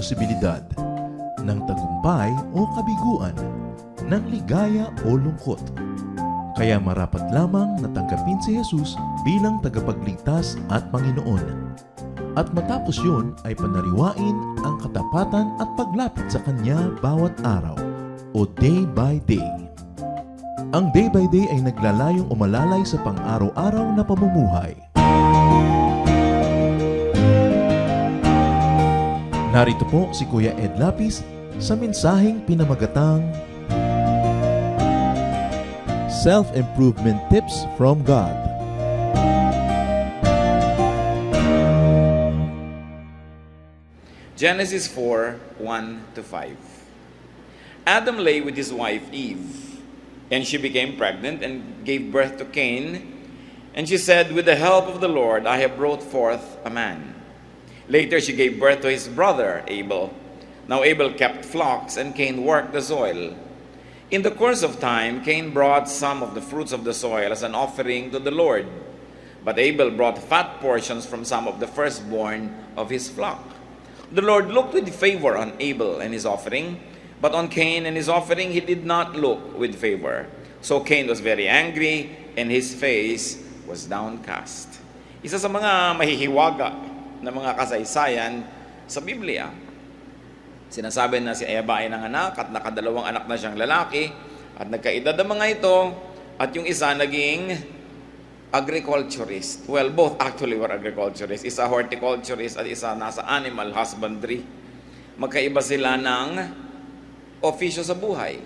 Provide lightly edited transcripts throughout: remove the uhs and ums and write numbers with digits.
posibilidad ng tagumpay o kabiguan, ng ligaya o lungkot. Kaya marapat lamang na tanggapin si Jesus bilang tagapagligtas at Panginoon. At matapos yun ay panariwain ang katapatan at paglapit sa Kanya bawat araw o day by day. Ang day by day ay naglalayong umalalay sa pang-araw-araw na pamumuhay. Narito po si Kuya Ed Lapis sa mensaheng pinamagatang Self-Improvement Tips from God. Genesis 4:1-5. Adam lay with his wife Eve, and she became pregnant and gave birth to Cain. And she said, "With the help of the Lord, I have brought forth a man." Later she gave birth to his brother Abel. Now Abel kept flocks, and Cain worked the soil. In the course of time, Cain brought some of the fruits of the soil as an offering to the Lord. But Abel brought fat portions from some of the firstborn of his flock. The Lord looked with favor on Abel and his offering, but on Cain and his offering he did not look with favor. So Cain was very angry, and his face was downcast. Isa sa mga mahihiwaga na mga kasaysayan sa Biblia. Sinasabi na si Eva ay nanganak at nakadalawang anak na siyang lalaki at nagkaedad ang mga ito at yung isa naging agriculturist. Well, both actually were agriculturists. Isa horticulturist at isa nasa animal husbandry. Magkaiba sila ng ofisyo sa buhay.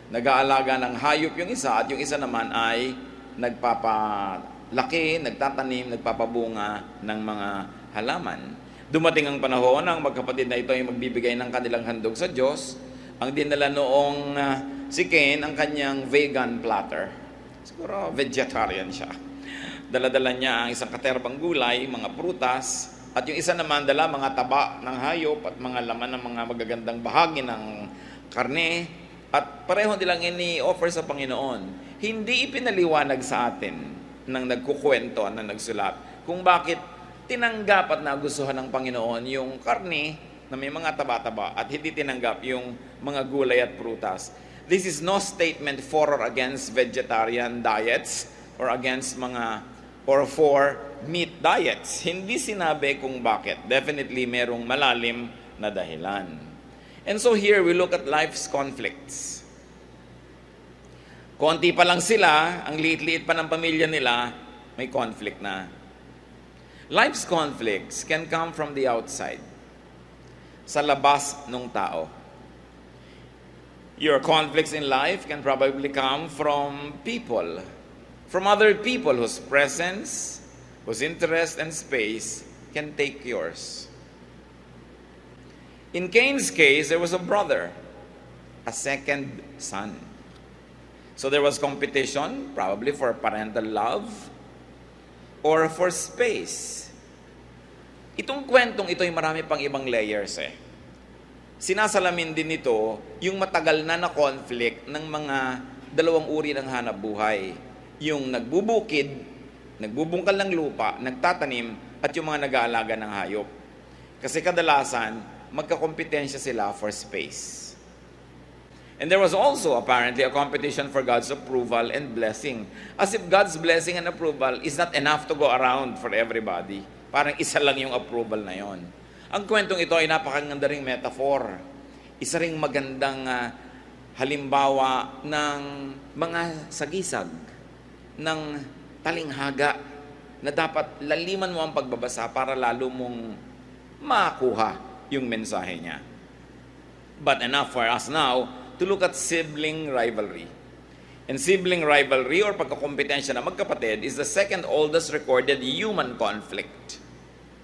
Nag-aalaga ng hayop yung isa at yung isa naman ay nagpapalaki, nagtatanim, nagpapabunga ng mga halaman. Dumating ang panahon ng magkapatid na ito ay magbibigay ng kanilang handog sa Diyos. Ang dinala noong si Cain ang kanyang vegan platter. Siguro vegetarian siya. Dala-dala niya ang isang katerbang gulay, mga prutas, at yung isa naman dala mga taba ng hayop at mga laman ng mga magagandang bahagi ng karne, at pareho nilang ini-offer sa Panginoon. Hindi ipinaliwanag sa atin ng nagkukwento na nagsulat kung bakit tinanggap at nagustuhan ng Panginoon yung karne na may mga taba-taba at hindi tinanggap yung mga gulay at prutas. This is no statement for or against vegetarian diets or against or for meat diets. Hindi sinabi kung bakit. Definitely merong malalim na dahilan. And so here we look at life's conflicts. Konti pa lang sila, ang liit-liit pa ng pamilya nila, may conflict na. Life's conflicts can come from the outside. Sa labas ng tao. Your conflicts in life can probably come from people. From other people whose presence, whose interest and space can take yours. In Cain's case, there was a brother, a second son. So there was competition, probably for parental love or for space. Itong kwentong ito ay marami pang ibang layers Sinasalamin din nito yung matagal na conflict ng mga dalawang uri ng hanap buhay. Yung nagbubukid, nagbubungkal ng lupa, nagtatanim, at yung mga nag-aalaga ng hayop. Kasi kadalasan, magkakompetensya sila for space. And there was also apparently a competition for God's approval and blessing. As if God's blessing and approval is not enough to go around for everybody. Parang isa lang yung approval na yon. Ang kwentong ito ay napakaganda ring metaphor. Isa ring magandang halimbawa ng mga sagisag ng talinghaga na dapat laliman mo ang pagbabasa para lalo mong makuha yung mensahe niya. But enough for us now to look at sibling rivalry. And sibling rivalry or pagkakompetensya na magkapatid is the second oldest recorded human conflict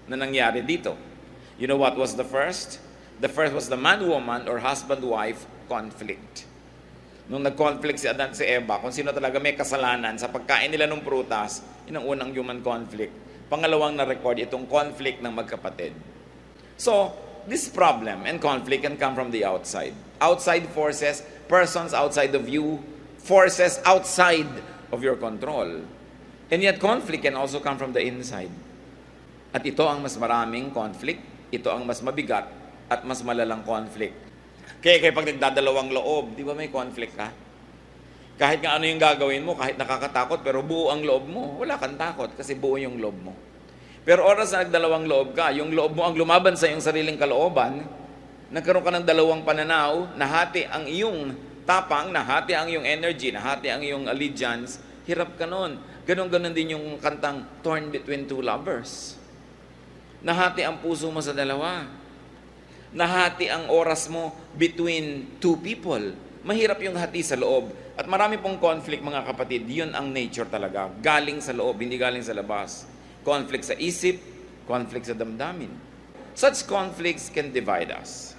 na nangyari dito. You know what was the first? The first was the man-woman or husband-wife conflict. Nung nag-conflict si Adan at si Eva, kung sino talaga may kasalanan sa pagkain nila ng prutas, yun ang unang human conflict. Pangalawang na-record itong conflict ng magkapatid. So, this problem and conflict can come from the outside. Outside forces, persons outside of you, forces outside of your control. And yet, conflict can also come from the inside. At ito ang mas maraming conflict, ito ang mas mabigat, at mas malalang conflict. Kaya pag nagdadalawang loob, di ba may conflict ka? Kahit nga ano yung gagawin mo, kahit nakakatakot, pero buo ang loob mo, wala kang takot kasi buo yung loob mo. Pero oras na nagdalawang loob ka, yung loob mo ang lumaban sa iyong sariling kalooban, nagkaroon ka ng dalawang pananaw, nahati ang iyong tapang, nahati ang iyong energy, nahati ang iyong allegiance, hirap ka nun. Ganon-ganon din yung kantang Torn Between Two Lovers. Nahati ang puso mo sa dalawa. Nahati ang oras mo between two people. Mahirap yung hati sa loob. At marami pong conflict, mga kapatid. Yun ang nature talaga. Galing sa loob, hindi galing sa labas. Conflict sa isip, conflict sa damdamin. Such conflicts can divide us.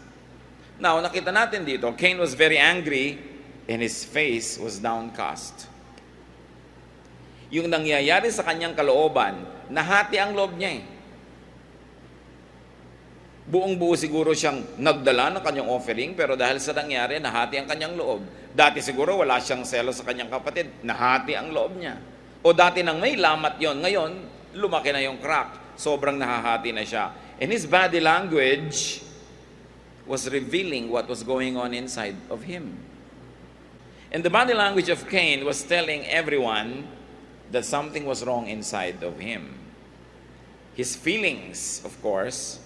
Now, nakita natin dito, Cain was very angry and his face was downcast. Yung nangyayari sa kanyang kalooban, nahati ang loob niya eh. Buong-buo siguro siyang nagdala ng kanyang offering, pero dahil sa nangyari, nahati ang kanyang loob. Dati siguro wala siyang selo sa kanyang kapatid, nahati ang loob niya. O dati nang may lamat yon, ngayon, lumaki na yung crack. Sobrang nahahati na siya. And his body language was revealing what was going on inside of him. And the body language of Cain was telling everyone that something was wrong inside of him. His feelings, of course,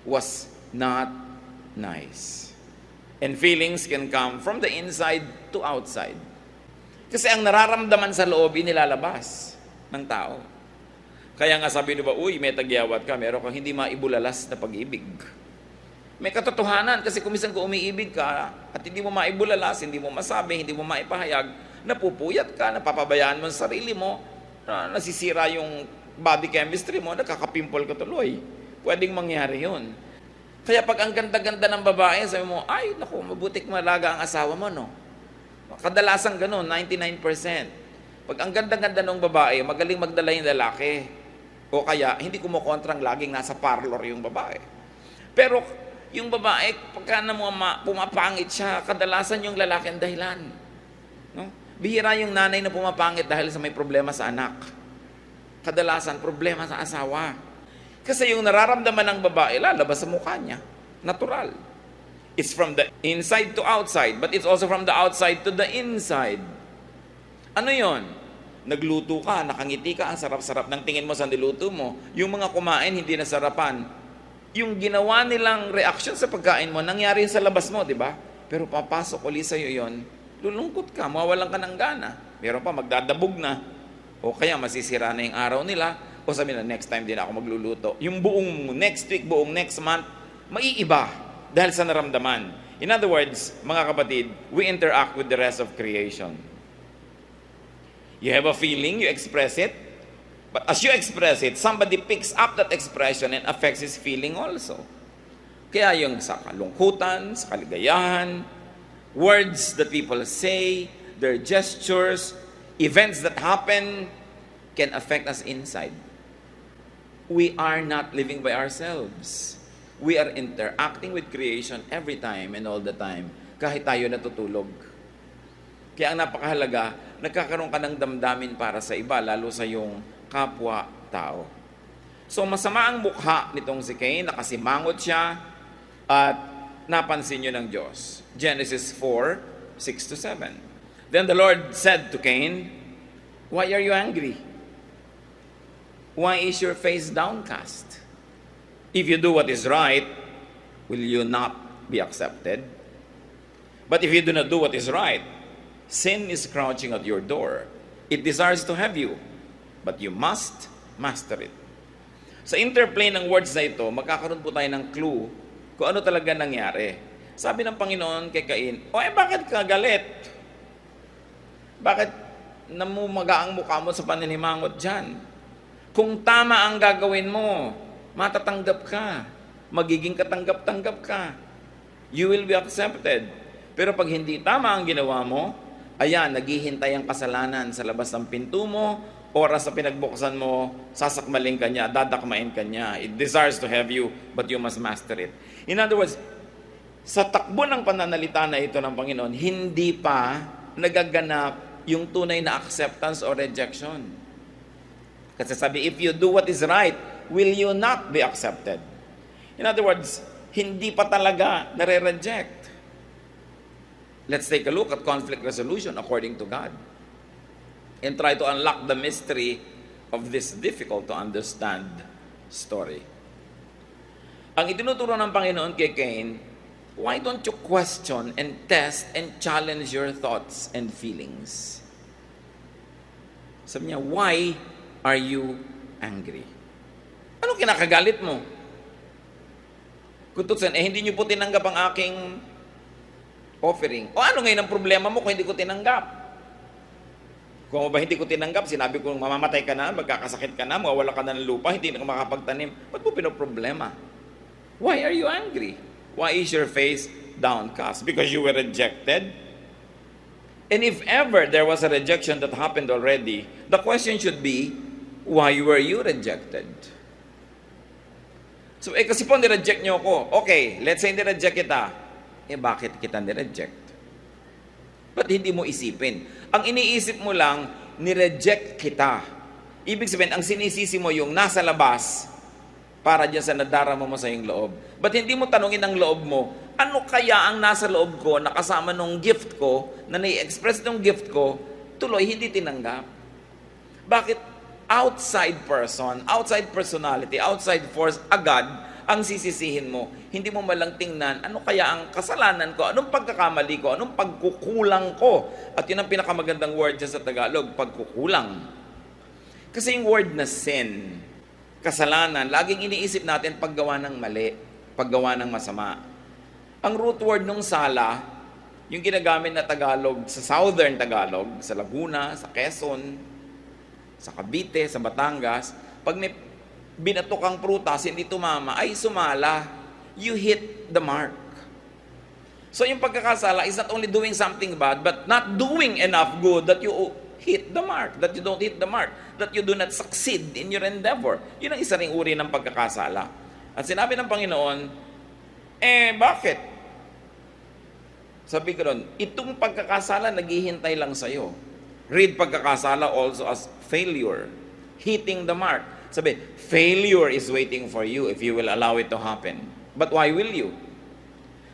was not nice. And feelings can come from the inside to outside. Kasi ang nararamdaman sa loob, inilalabas ng tao. Kaya nga sabi diba, uy, may tagyawat ka, meron kang hindi maibulalas na pag-ibig. May katotohanan, kasi kung minsan kung umiibig ka, at hindi mo maibulalas, hindi mo masabi, hindi mo maipahayag, napupuyat ka, napapabayaan mo ang sarili mo, nasisira yung body chemistry mo, nakakapimple ka tuloy. Pwedeng mangyari yun. Kaya pag ang ganda-ganda ng babae, sabi mo, ay, naku, mabutik malaga ang asawa mo, no? Kadalasan ganun, 99%. Pag ang ganda-ganda ng babae, magaling magdala yung lalaki. O kaya, hindi kumukontrang laging nasa parlor yung babae. Pero, yung babae, pagka pumapangit siya, kadalasan yung lalaki ang dahilan. No? Bihira yung nanay na pumapangit dahil sa may problema sa anak. Kadalasan, problema sa asawa. Kasi yung nararamdaman ng babae, lalabas sa mukha niya. Natural. It's from the inside to outside, but it's also from the outside to the inside. Ano yon? Nagluto ka, nakangiti ka, ang sarap-sarap ng tingin mo sa niluto mo. Yung mga kumain, hindi nasarapan. Yung ginawa nilang reaction sa pagkain mo, nangyari sa labas mo, di ba? Pero papasok ulit sa'yo yon, lulungkot ka, mawawalan ka ng gana. Meron pa, magdadabog na. O kaya masisira na yung araw nila. O sabi na, next time din ako magluluto. Yung buong next week, buong next month, maiiba dahil sa naramdaman. In other words, mga kapatid, we interact with the rest of creation. You have a feeling, you express it. But as you express it, somebody picks up that expression and affects his feeling also. Kaya yung sa kalungkutan, sa kaligayahan, words that people say, their gestures, events that happen, can affect us inside. We are not living by ourselves. We are interacting with creation every time and all the time, kahit tayo natutulog. Kaya ang napakahalaga, nagkakaroon ka ng damdamin para sa iba, lalo sa iyong kapwa-tao. So masama ang mukha nitong si Cain, nakasimangot siya, at napansin niyo ng Diyos. Genesis 4:6-7. Then the Lord said to Cain, "Why are you angry? Why is your face downcast? If you do what is right, will you not be accepted? But if you do not do what is right, sin is crouching at your door. It desires to have you, but you must master it." Sa interplay ng words na ito, magkakaroon po tayo ng clue kung ano talaga nangyari. Sabi ng Panginoon kay Cain, bakit ka galit? Bakit namumaga ang mukha mo sa paninimangot dyan? Kung tama ang gagawin mo, matatanggap ka. Magiging katanggap-tanggap ka. You will be accepted. Pero pag hindi tama ang ginawa mo, ayan, naghihintay ang kasalanan sa labas ng pinto mo, oras sa pinagbuksan mo, sasakmalin ka niya, dadakmain ka niya. It desires to have you, but you must master it. In other words, sa takbo ng pananalita na ito ng Panginoon, hindi pa nagaganap yung tunay na acceptance or rejection. Kasi sabi, if you do what is right, will you not be accepted? In other words, hindi pa talaga nare-reject. Let's take a look at conflict resolution according to God and try to unlock the mystery of this difficult to understand story. Ang itinuturo ng Panginoon kay Cain, why don't you question and test and challenge your thoughts and feelings? Sabi niya, why are you angry? Ano kinakagalit mo? Kututsan, hindi niyo po tinanggap ang aking offering. O ano ngayon ang problema mo kung hindi ko tinanggap? Kung ba hindi ko tinanggap, sinabi ko mamamatay ka na, magkakasakit ka na, mawawala ka na ng lupa, hindi na ka makapagtanim. Ba't mo pinoproblema? Why are you angry? Why is your face downcast? Because you were rejected? And if ever there was a rejection that happened already, the question should be, why were you rejected? So, kasi po nireject niyo ako. Okay, let's say nireject kita. Bakit kita nireject? Ba't hindi mo isipin? Ang iniisip mo lang, nireject kita. Ibig sabihin, ang sinisisi mo yung nasa labas para dyan sa nadarama mo sa iyong loob. Ba't hindi mo tanungin ang loob mo, ano kaya ang nasa loob ko na kasama nung gift ko, na nai-express nung gift ko, tuloy hindi tinanggap? Bakit outside person, outside personality, outside force, agad, ang sisisihin mo, hindi mo malang tingnan, ano kaya ang kasalanan ko, anong pagkakamali ko, anong pagkukulang ko. At yun ang pinakamagandang word dyan sa Tagalog, pagkukulang. Kasi yung word na sin, kasalanan, laging iniisip natin paggawa ng mali, paggawa ng masama. Ang root word ng sala, yung ginagamit na Tagalog sa Southern Tagalog, sa Laguna, sa Quezon, sa Cavite, sa Batangas, pag may binatok ang prutas, hindi tumama, ay sumala. You hit the mark. So yung pagkakasala is not only doing something bad, but not doing enough good that you hit the mark, that you don't hit the mark, that you do not succeed in your endeavor. Yun ang isa ring uri ng pagkakasala. At sinabi ng Panginoon, bakit? Sabi ko doon, itong pagkakasala naghihintay lang sa'yo. Read pagkakasala also as failure, hitting the mark. Sabi, failure is waiting for you if you will allow it to happen. But why will you?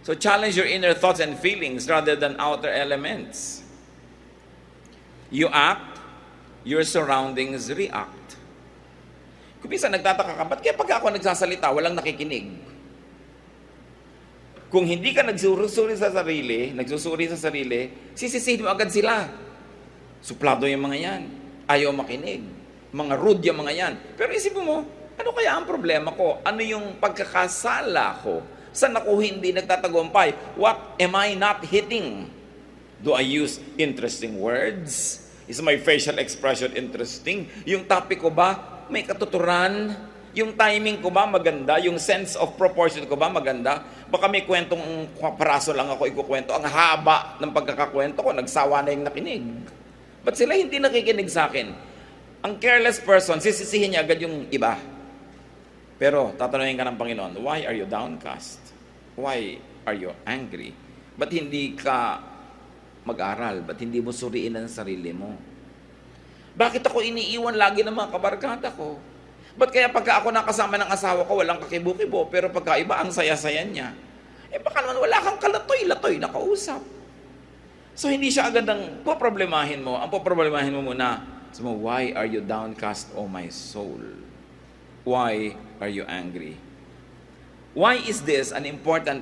So challenge your inner thoughts and feelings rather than outer elements. You act, your surroundings react. Kung minsan nagtataka ka, ba't kaya pag ako nagsasalita, walang nakikinig? Kung hindi ka nagsusuri sa sarili, sisisihin mo agad sila. Suplado yung mga yan. Ayaw makinig. Mga rude yung mga yan. Pero isipin mo, ano kaya ang problema ko? Ano yung pagkakasala ko? Saan ako hindi nagtatagumpay? What am I not hitting? Do I use interesting words? Is my facial expression interesting? Yung topic ko ba may katuturan? Yung timing ko ba maganda? Yung sense of proportion ko ba maganda? Baka may kwentong paraso lang ako ikukwento. Ang haba ng pagkakakwento ko, nagsawa na yung nakinig. Ba't sila hindi nakikinig sa akin? Ang careless person, sisisihin niya agad yung iba. Pero tatanungin ka ng Panginoon, why are you downcast? Why are you angry? Ba't hindi ka mag-aral? Ba't hindi mo suriin ang sarili mo? Bakit ako iniiwan lagi ng mga kabarkada ko? Ba't kaya pagka ako nakasama ng asawa ko, walang kakibo-kibo, pero pagka iba, ang saya-saya niya? Baka naman wala kang kalatoy-latoy na kausap. So hindi siya agad ang poproblemahin mo. Ang poproblemahin mo muna, so, why are you downcast, O my soul? Why are you angry? Why is this an important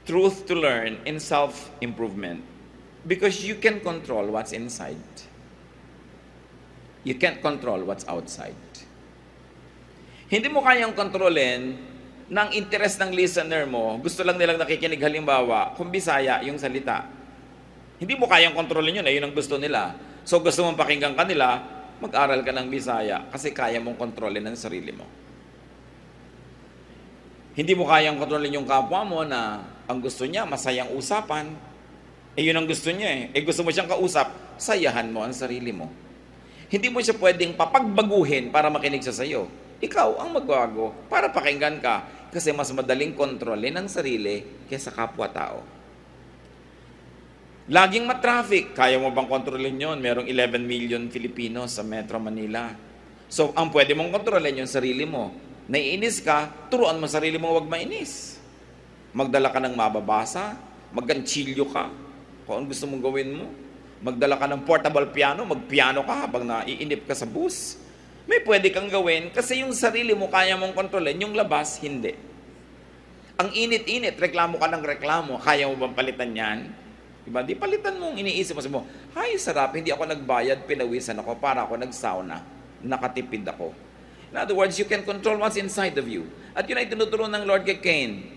truth to learn in self-improvement? Because you can control what's inside. You can't control what's outside. Hindi mo kayang kontrolin ng interest ng listener mo. Gusto lang nilang nakikinig, halimbawa, kung Bisaya yung salita. Hindi mo kayang kontrolin yun, yun ang gusto nila. So gusto mong pakinggan kanila, mag-aral ka ng Bisaya kasi kaya mong kontrolin ang sarili mo. Hindi mo kayang kontrolin yung kapwa mo na ang gusto niya, masayang usapan. Yun ang gusto niya . Gusto mo siyang kausap, sayahan mo ang sarili mo. Hindi mo siya pwedeng papagbaguhin para makinig siya sa'yo. Ikaw ang magbago para pakinggan ka kasi mas madaling kontrolin ang sarili kaysa kapwa-tao. Laging matraffic. Kaya mo bang kontrolin yun? Merong 11 million Filipinos sa Metro Manila. So, ang pwede mong kontrolin yung sarili mo. Naiinis ka, turuan mo sarili mo wag mainis. Magdala ka ng mababasa, magganchilyo ka, kung ano gusto mong gawin mo. Magdala ka ng portable piano, magpiano ka habang naiinip ka sa bus. May pwede kang gawin kasi yung sarili mo kaya mong kontrolin, yung labas, hindi. Ang init-init, reklamo ka ng reklamo, kaya mo bang palitan yan? Diba? Di palitan mo, iniisip mo, sabi mo, ay sarap, hindi ako nagbayad, pinawisan ako, para ako nag-sauna, nakatipid ako. In other words, you can control what's inside of you. At yun ay tinuturo ng Lord kay Cain.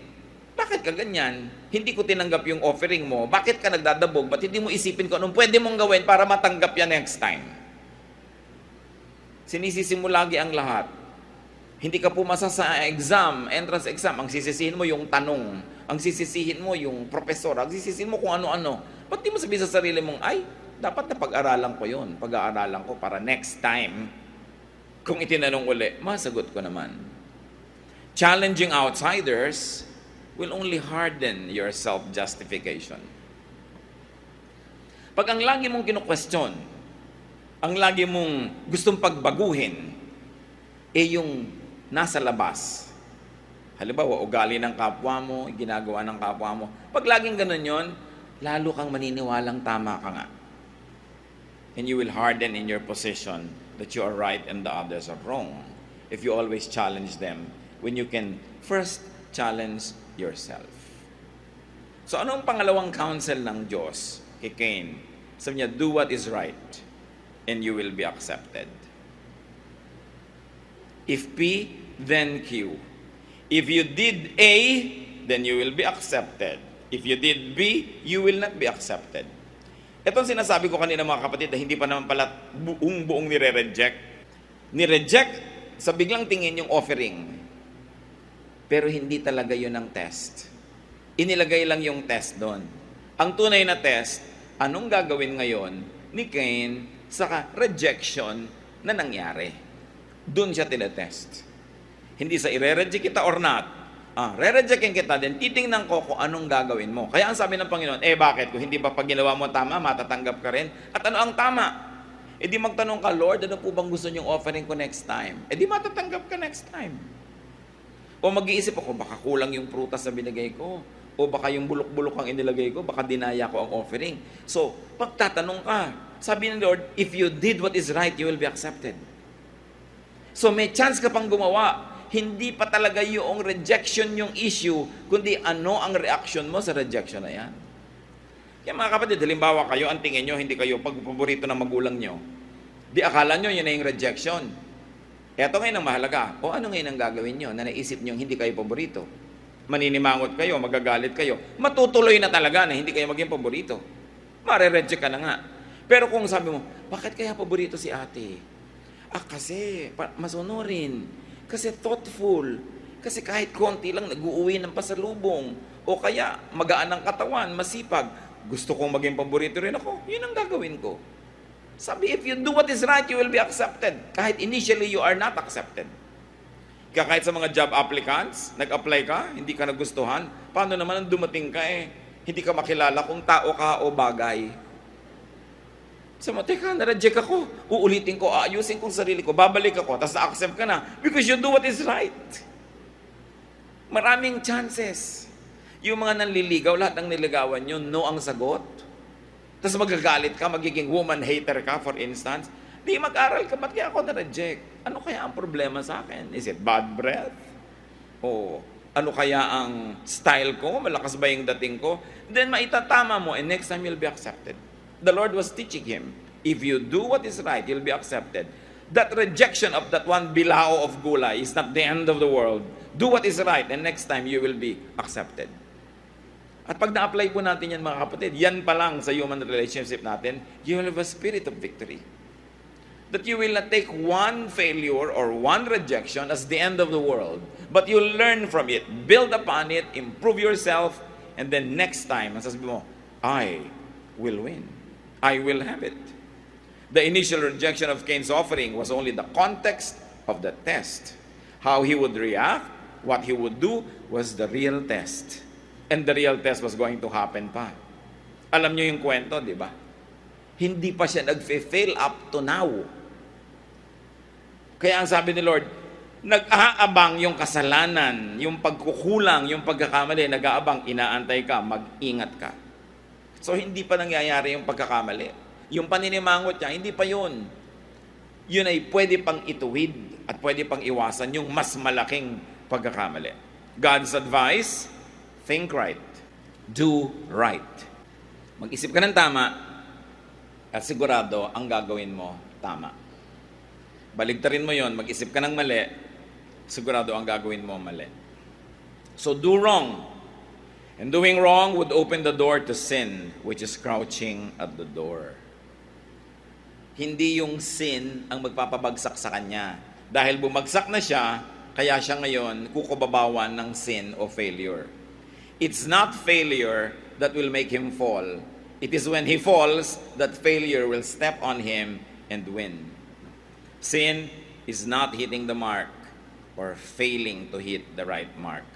Bakit ka ganyan? Hindi ko tinanggap yung offering mo. Bakit ka nagdadabog? Ba't hindi mo isipin kung anong pwede mong gawin para matanggap yan next time? Sinisisi mo lagi ang lahat. Hindi ka pumasa sa exam, entrance exam. Ang sisisihin mo yung tanong. Ang sisisihin mo yung professor. Ang sisisihin mo kung ano-ano. Ba't di mo sabihin sa sarili mong, ay, dapat na pag-aralan ko yun. Pag-aaralan ko para next time, kung itinanong uli, masagot ko naman. Challenging outsiders will only harden your self-justification. Pag ang lagi mong kinu-question, ang lagi mong gustong pagbaguhin, yung nasa labas. Halimbawa, ugali ng kapwa mo, ginagawa ng kapwa mo. Pag laging ganun yon, lalo kang maniniwalang tama ka nga. And you will harden in your position that you are right and the others are wrong. If you always challenge them, when you can first challenge yourself. So ano ang pangalawang counsel ng Diyos kay Cain? Sabi niya, do what is right and you will be accepted. If P, then Q. If you did A, then you will be accepted. If you did B, you will not be accepted. Itong sinasabi ko kanina mga kapatid na hindi pa naman pala buong nire-reject. Ni-reject sa biglang tingin yung offering. Pero hindi talaga yun ang test. Inilagay lang yung test doon. Ang tunay na test, anong gagawin ngayon ni Cain sa rejection na nangyari? Doon siya tinetest. Hindi sa ire-reject kita or not. Re-rejectin kita din, titingnan ko kung anong gagawin mo. Kaya ang sabi ng Panginoon, bakit? Kung hindi pa pag ginawa mo tama, matatanggap ka rin. At ano ang tama? Di magtanong ka, Lord, ano po bang gusto niyong offering ko next time? Di matatanggap ka next time. O mag-iisip ako, baka kulang yung prutas na binigay ko. O baka yung bulok-bulok ang inilagay ko, baka dinaya ko ang offering. So, pagtatanong ka, sabi ng Lord, if you did what is right, you will be accepted. So, may chance ka pang gumawa. Hindi pa talaga yung rejection yung issue, kundi ano ang reaction mo sa rejection na yan. Kaya mga kapatid, halimbawa kayo, ang tingin nyo, hindi kayo pagpaborito ng magulang nyo. Di akala nyo, yun na yung rejection. Eto ngayon ang mahalaga. O ano ngayon ang gagawin nyo na naisip nyo hindi kayo paborito? Maninimangot kayo, magagalit kayo. Matutuloy na talaga na hindi kayo maging paborito. Mare-reject ka na nga. Pero kung sabi mo, bakit kaya paborito si ate? Kasi masunurin. Kasi thoughtful. Kasi kahit konti lang nag-uuwi ng pasalubong. O kaya magaan ang katawan, masipag. Gusto kong maging paborito rin ako. Yun ang gagawin ko. Sabi, if you do what is right, you will be accepted. Kahit initially you are not accepted. Kaya kahit sa mga job applicants, nag-apply ka, hindi ka nagustuhan, paano naman ang dumating ka hindi ka makilala kung tao ka o bagay. Sabi mo, teka, na-reject ako. Uulitin ko, aayusin kong sarili ko, babalik ako, tapos na-accept ka na. Because you do what is right. Maraming chances. Yung mga nanliligaw, lahat ng niligawan nyo, no ang sagot. Tapos magagalit ka, magiging woman hater ka, for instance. Di mag-aral ka, ba't kaya ako na-reject? Ano kaya ang problema sa akin? Is it bad breath? O ano kaya ang style ko? Malakas ba yung dating ko? Then maitatama mo, and next time you'll be accepted. The Lord was teaching him, if you do what is right, you'll be accepted. That rejection of that one bilao of gulay is not the end of the world. Do what is right, and next time you will be accepted. At pag na-apply po natin yan mga kapatid, yan pa lang sa human relationship natin, you will have a spirit of victory. That you will not take one failure or one rejection as the end of the world, but you'll learn from it, build upon it, improve yourself, and then next time, masasabi mo, I will win. I will have it. The initial rejection of Cain's offering was only the context of the test. How he would react, what he would do, was the real test. And the real test was going to happen pa. Alam niyo yung kwento, di ba? Hindi pa siya nag-fail up to now. Kaya ang sabi ni Lord, Nag-aabang yung kasalanan, yung pagkukulang, yung pagkakamali, nag-aabang, inaantay ka, mag-ingat ka. So, hindi pa nangyayari yung pagkakamali. Yung paninimangot niya, hindi pa yun. Yun ay pwede pang ituwid at pwede pang iwasan yung mas malaking pagkakamali. God's advice, think right. Do right. Mag-isip ka ng tama at sigurado ang gagawin mo tama. Baligtarin mo yon, mag-isip ka ng mali, sigurado ang gagawin mo mali. So do wrong. And doing wrong would open the door to sin, which is crouching at the door. Hindi yung sin ang magpapabagsak sa kanya. Dahil bumagsak na siya, kaya siya ngayon kukubabawan ng sin o failure. It's not failure that will make him fall. It is when he falls that failure will step on him and win. Sin is not hitting the mark or failing to hit the right mark.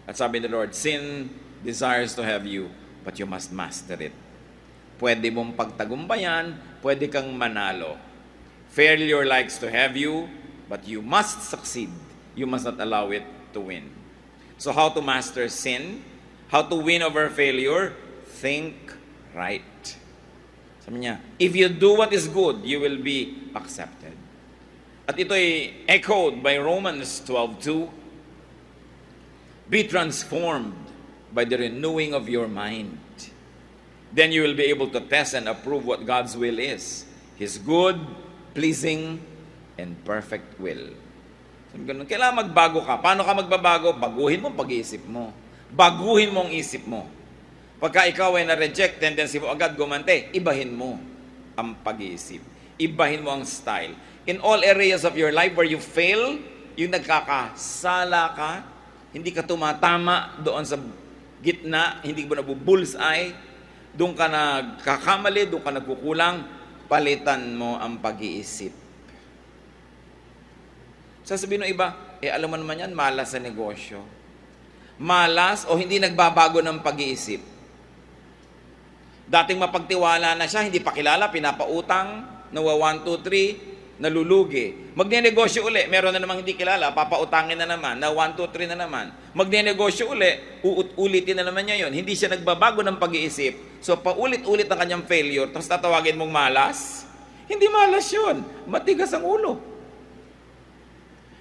At sabi ni Lord, sin desires to have you, but you must master it. Pwede mong pagtagumbayan, pwede kang manalo. Failure likes to have you, but you must succeed. You must not allow it to win. So how to master sin? How to win over failure? Think right. Sabi niya, if you do what is good, you will be accepted. At ito ay echoed by Romans 12:2. Be transformed by the renewing of your mind. Then you will be able to test and approve what God's will is. His good, pleasing, and perfect will. Sabi ganun, kailangan magbago ka. Paano ka magbabago? Baguhin mo ang pag-iisip mo. Baguhin mo ang isip mo. Pagka ikaw ay na-reject, tendency mo agad gumante, ibahin mo ang pag-iisip. Ibahin mo ang style. In all areas of your life where you fail, yung nagkakasala ka, hindi ka tumatama doon sa gitna, hindi mo nabubullseye, doon ka nagkakamali, doon ka nagkukulang, palitan mo ang pag-iisip. Sasabihin ng iba, alam mo naman yan, malas sa negosyo. Malas o hindi nagbabago ng pag-iisip. Dating mapagtiwala na siya, hindi pa kilala, pinapautang, nawa 1, 2, 3, nalulugi. Magnenegosyo uli, meron na namang hindi kilala, papautangin na naman, na 1, 2, 3 na naman. Magnenegosyo uli, ulitin na naman niya yon. Hindi siya nagbabago ng pag-iisip. So paulit-ulit ang kanyang failure, tapos tatawagin mong malas? Hindi malas yun. Matigas ang ulo.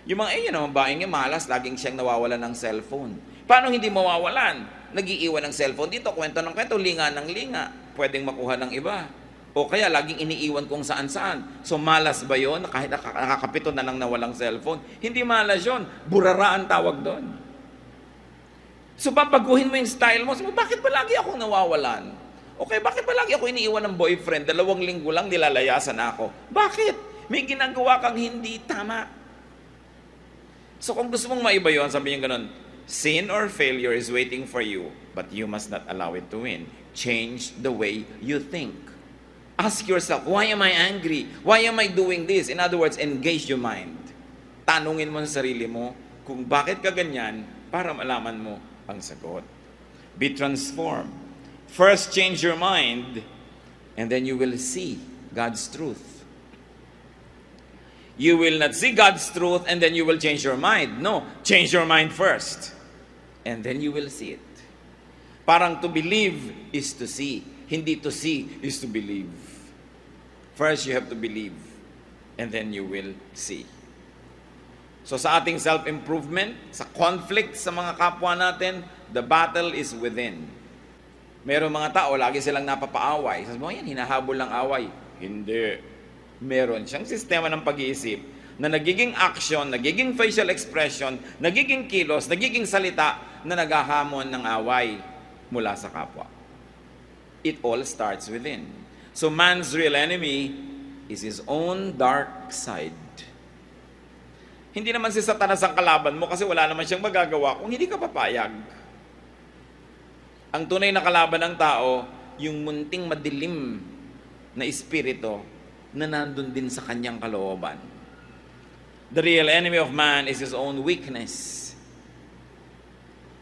Yung mga yun naman baing yung malas, laging siyang nawawalan ng cellphone. Paano hindi mawawalan? Nag-iiwan ng cellphone dito, kwento ng kwento, linga ng linga. Pwedeng makuha ng iba. O kaya laging iniiwan kung saan-saan. So malas ba yun? Kahit nakakapito na lang na walang cellphone. Hindi malas yun. Burara ang tawag doon. So babaguhin mo yung style mo. So, bakit ba lagi akong nawawalan? Okay, bakit ba lagi ako iniiwan ng boyfriend? 2 linggo lang nilalayasan ako. Bakit? May ginagawa kang hindi tama. So kung gusto mong maiba yun, sabi niya ganun, sin or failure is waiting for you, but you must not allow it to win. Change the way you think. Ask yourself, why am I angry? Why am I doing this? In other words, engage your mind. Tanungin mo sa sarili mo kung bakit ka ganyan para malaman mo ang sagot. Be transformed. First, change your mind, and then you will see God's truth. You will not see God's truth and then you will change your mind. No, change your mind first. And then you will see it. Parang to believe is to see. Hindi to see is to believe. First, you have to believe. And then you will see. So sa ating self-improvement, sa conflict sa mga kapwa natin, the battle is within. Meron mga tao, lagi silang napapaaway. Sabi mo, yan, hinahabol ng away. Hindi. Meron siyang sistema ng pag-iisip na nagiging action, nagiging facial expression, nagiging kilos, nagiging salita na naghahamon ng away mula sa kapwa. It all starts within. So man's real enemy is his own dark side. Hindi naman si Satanas ang kalaban mo kasi wala naman siyang magagawa kung hindi ka papayag. Ang tunay na kalaban ng tao, yung munting madilim na espiritu na nandun din sa kanyang kalooban. The real enemy of man is his own weakness.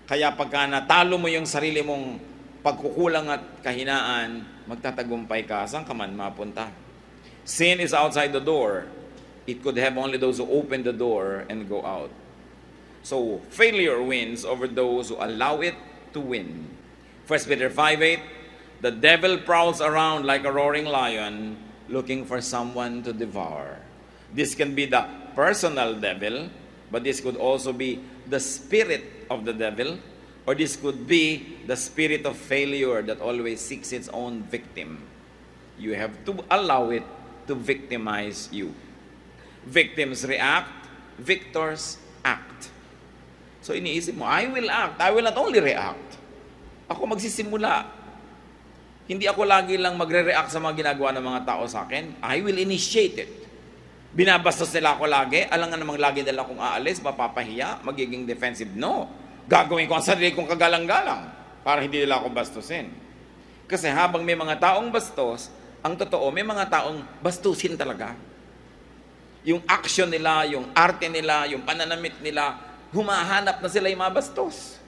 Kaya pagka natalo mo yung sarili mong pagkukulang at kahinaan, magtatagumpay ka, saan ka man mapunta. Sin is outside the door. It could have only those who open the door and go out. So, failure wins over those who allow it to win. 1 Peter 5:8, the devil prowls around like a roaring lion looking for someone to devour. This can be the personal devil, but this could also be the spirit of the devil, or this could be the spirit of failure that always seeks its own victim. You have to allow it to victimize you. Victims react, victors act. So iniisip mo, I will act. I will not only react. Ako magsisimula. Hindi ako lagi lang magre-react sa mga ginagawa ng mga tao sa akin. I will initiate it. Binabastos nila ako lagi. Alam nga namang lagi nila akong aalis, mapapahiya, magiging defensive. No. Gagawin ko ang sarili kong kagalang-galang para hindi nila ako bastusin. Kasi habang may mga taong bastos, ang totoo, may mga taong bastusin talaga. Yung action nila, yung arte nila, yung pananamit nila, humahanap na sila yung mabastos.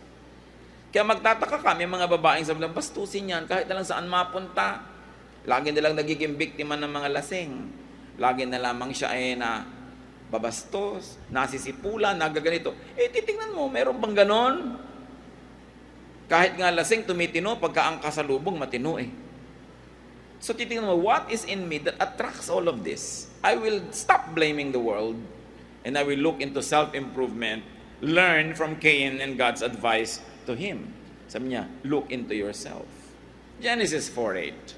Kaya magtataka ka, may mga babaeng sabi lang, bastusin yan, kahit na lang saan mapunta. Lagi nilang nagiging biktima ng mga lasing. Lagi na lamang siya ay na babastos, nasisipulan, nagaganito. Titingnan mo, meron bang ganon? Kahit nga lasing, tumitino, pagka ang kasalubong, matino So titingnan mo, what is in me that attracts all of this? I will stop blaming the world and I will look into self-improvement, learn from Cain and God's advice to him. Sabi niya, look into yourself. Genesis 4:8.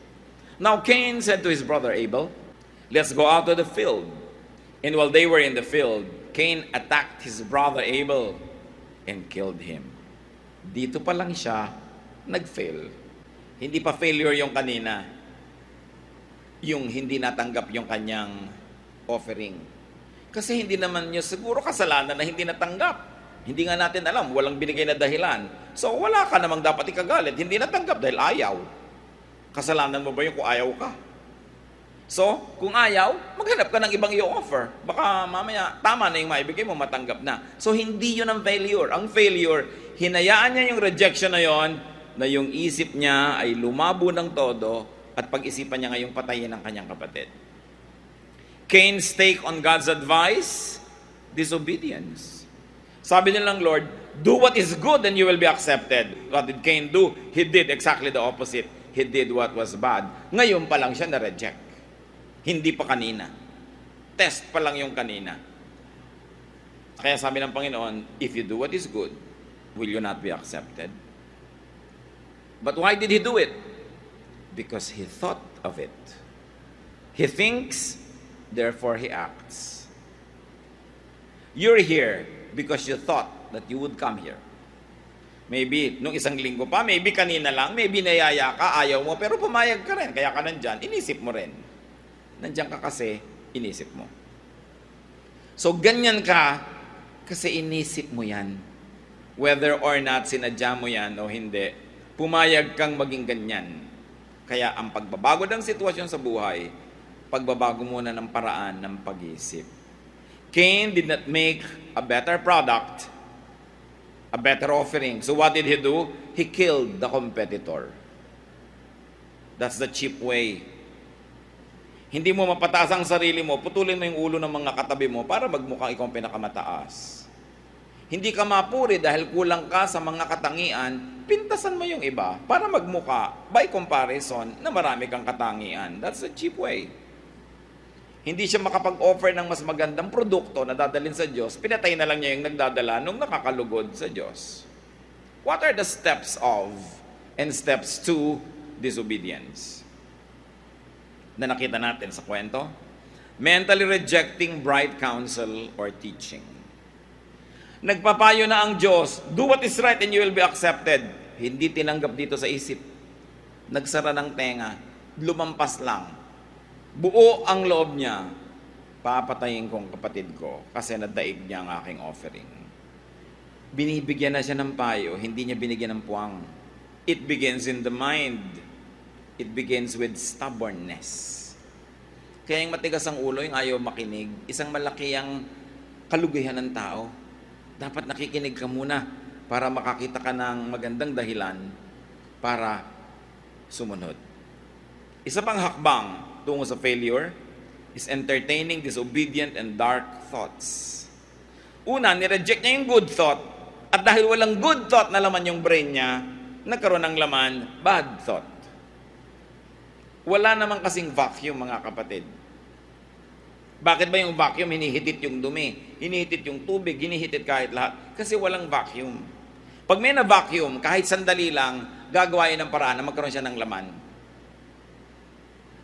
Now Cain said to his brother Abel, let's go out to the field. And while they were in the field, Cain attacked his brother Abel and killed him. Dito pa lang siya nag-fail. Hindi pa failure yung kanina. Yung hindi natanggap yung kanyang offering. Kasi hindi naman niya siguro kasalanan na hindi natanggap. Hindi nga natin alam, walang binigay na dahilan. So wala ka namang dapat ikagalit, hindi natanggap dahil ayaw. Kasalanan mo ba yung kung ayaw ka? So, kung ayaw, maghanap ka ng ibang i-offer. Baka mamaya, tama na yung maibigay mo, matanggap na. So, hindi yun ang failure. Ang failure, hinayaan niya yung rejection na yon, na yung isip niya ay lumabo ng todo, at pag-isipan niya ngayong patayin ng kanyang kapatid. Cain's take on God's advice, disobedience. Sabi nilang Lord, do what is good and you will be accepted. What did Cain do? He did exactly the opposite. He did what was bad. Ngayon pa lang siya na-reject. Hindi pa kanina. Test pa lang yung kanina. Kaya sabi ng Panginoon, if you do what is good, will you not be accepted? But why did he do it? Because he thought of it. He thinks, therefore he acts. You're here because you thought that you would come here. Maybe nung isang linggo pa, maybe kanina lang, maybe nayaya ka, ayaw mo, pero pumayag ka rin, kaya ka nandyan, inisip mo rin. Nandyan ka kasi, inisip mo. So ganyan ka, kasi inisip mo yan. Whether or not sinadya mo yan o hindi, pumayag kang maging ganyan. Kaya ang pagbabago ng sitwasyon sa buhay, pagbabago muna ng paraan ng pag-iisip. Cain did not make a better product, a better offering. So what did he do? He killed the competitor. That's the cheap way. Hindi mo mapataas ang sarili mo, putulin mo yung ulo ng mga katabi mo para magmukhang ikaw ang pinakamataas. Hindi ka mapuri dahil kulang ka sa mga katangian, pintasan mo yung iba para magmuka by comparison na marami kang katangian. That's a cheap way. Hindi siya makapag-offer ng mas magandang produkto na dadalhin sa Diyos, pinatay na lang niya yung nagdadala nung nakakalugod sa Diyos. What are the steps of and steps to disobedience? Na nakita natin sa kwento? Mentally rejecting bright counsel or teaching. Nagpapayo na ang Diyos, do what is right and you will be accepted. Hindi tinanggap dito sa isip. Nagsara ng tenga, lumampas lang. Buo ang loob niya, papatayin kong kapatid ko kasi nadaig niya ang aking offering. Binibigyan na siya ng payo, hindi niya binigyan ng puwang. It begins in the mind. It begins with stubbornness. Kaya yung matigas ang ulo, yung ayaw makinig, isang malaki ang kalugihan ng tao. Dapat nakikinig ka muna para makakita ka ng magandang dahilan para sumunod. Isa pang hakbang tungo sa failure, is entertaining disobedient and dark thoughts. Una, nireject niya yung good thought, at dahil walang good thought na laman yung brain niya, nagkaroon ng laman, bad thought. Wala namang kasing vacuum, mga kapatid. Bakit ba yung vacuum hinihitit yung dumi, hinihitit yung tubig, hinihitit kahit lahat? Kasi walang vacuum. Pag may na-vacuum, kahit sandali lang, gagawa yun ng paraan na magkaroon siya ng laman.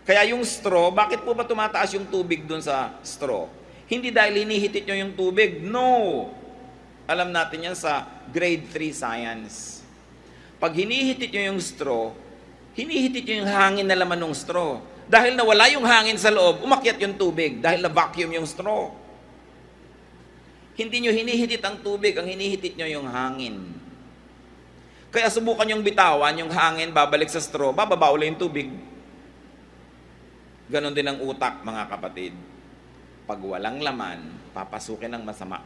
Kaya yung straw, bakit po ba tumataas yung tubig dun sa straw? Hindi dahil hinihitit nyo yung tubig. No! Alam natin yan sa grade 3 science. Pag hinihitit nyo yung straw, hinihitit nyo yung hangin na laman ng straw. Dahil nawala yung hangin sa loob, umakyat yung tubig dahil na-vacuum yung straw. Hindi nyo hinihitit ang tubig, ang hinihitit nyo yung hangin. Kaya subukan yung bitawan, yung hangin, babalik sa straw, bababa ulit yung tubig. Ganon din ang utak, mga kapatid. Pag walang laman, papasukin ng masama.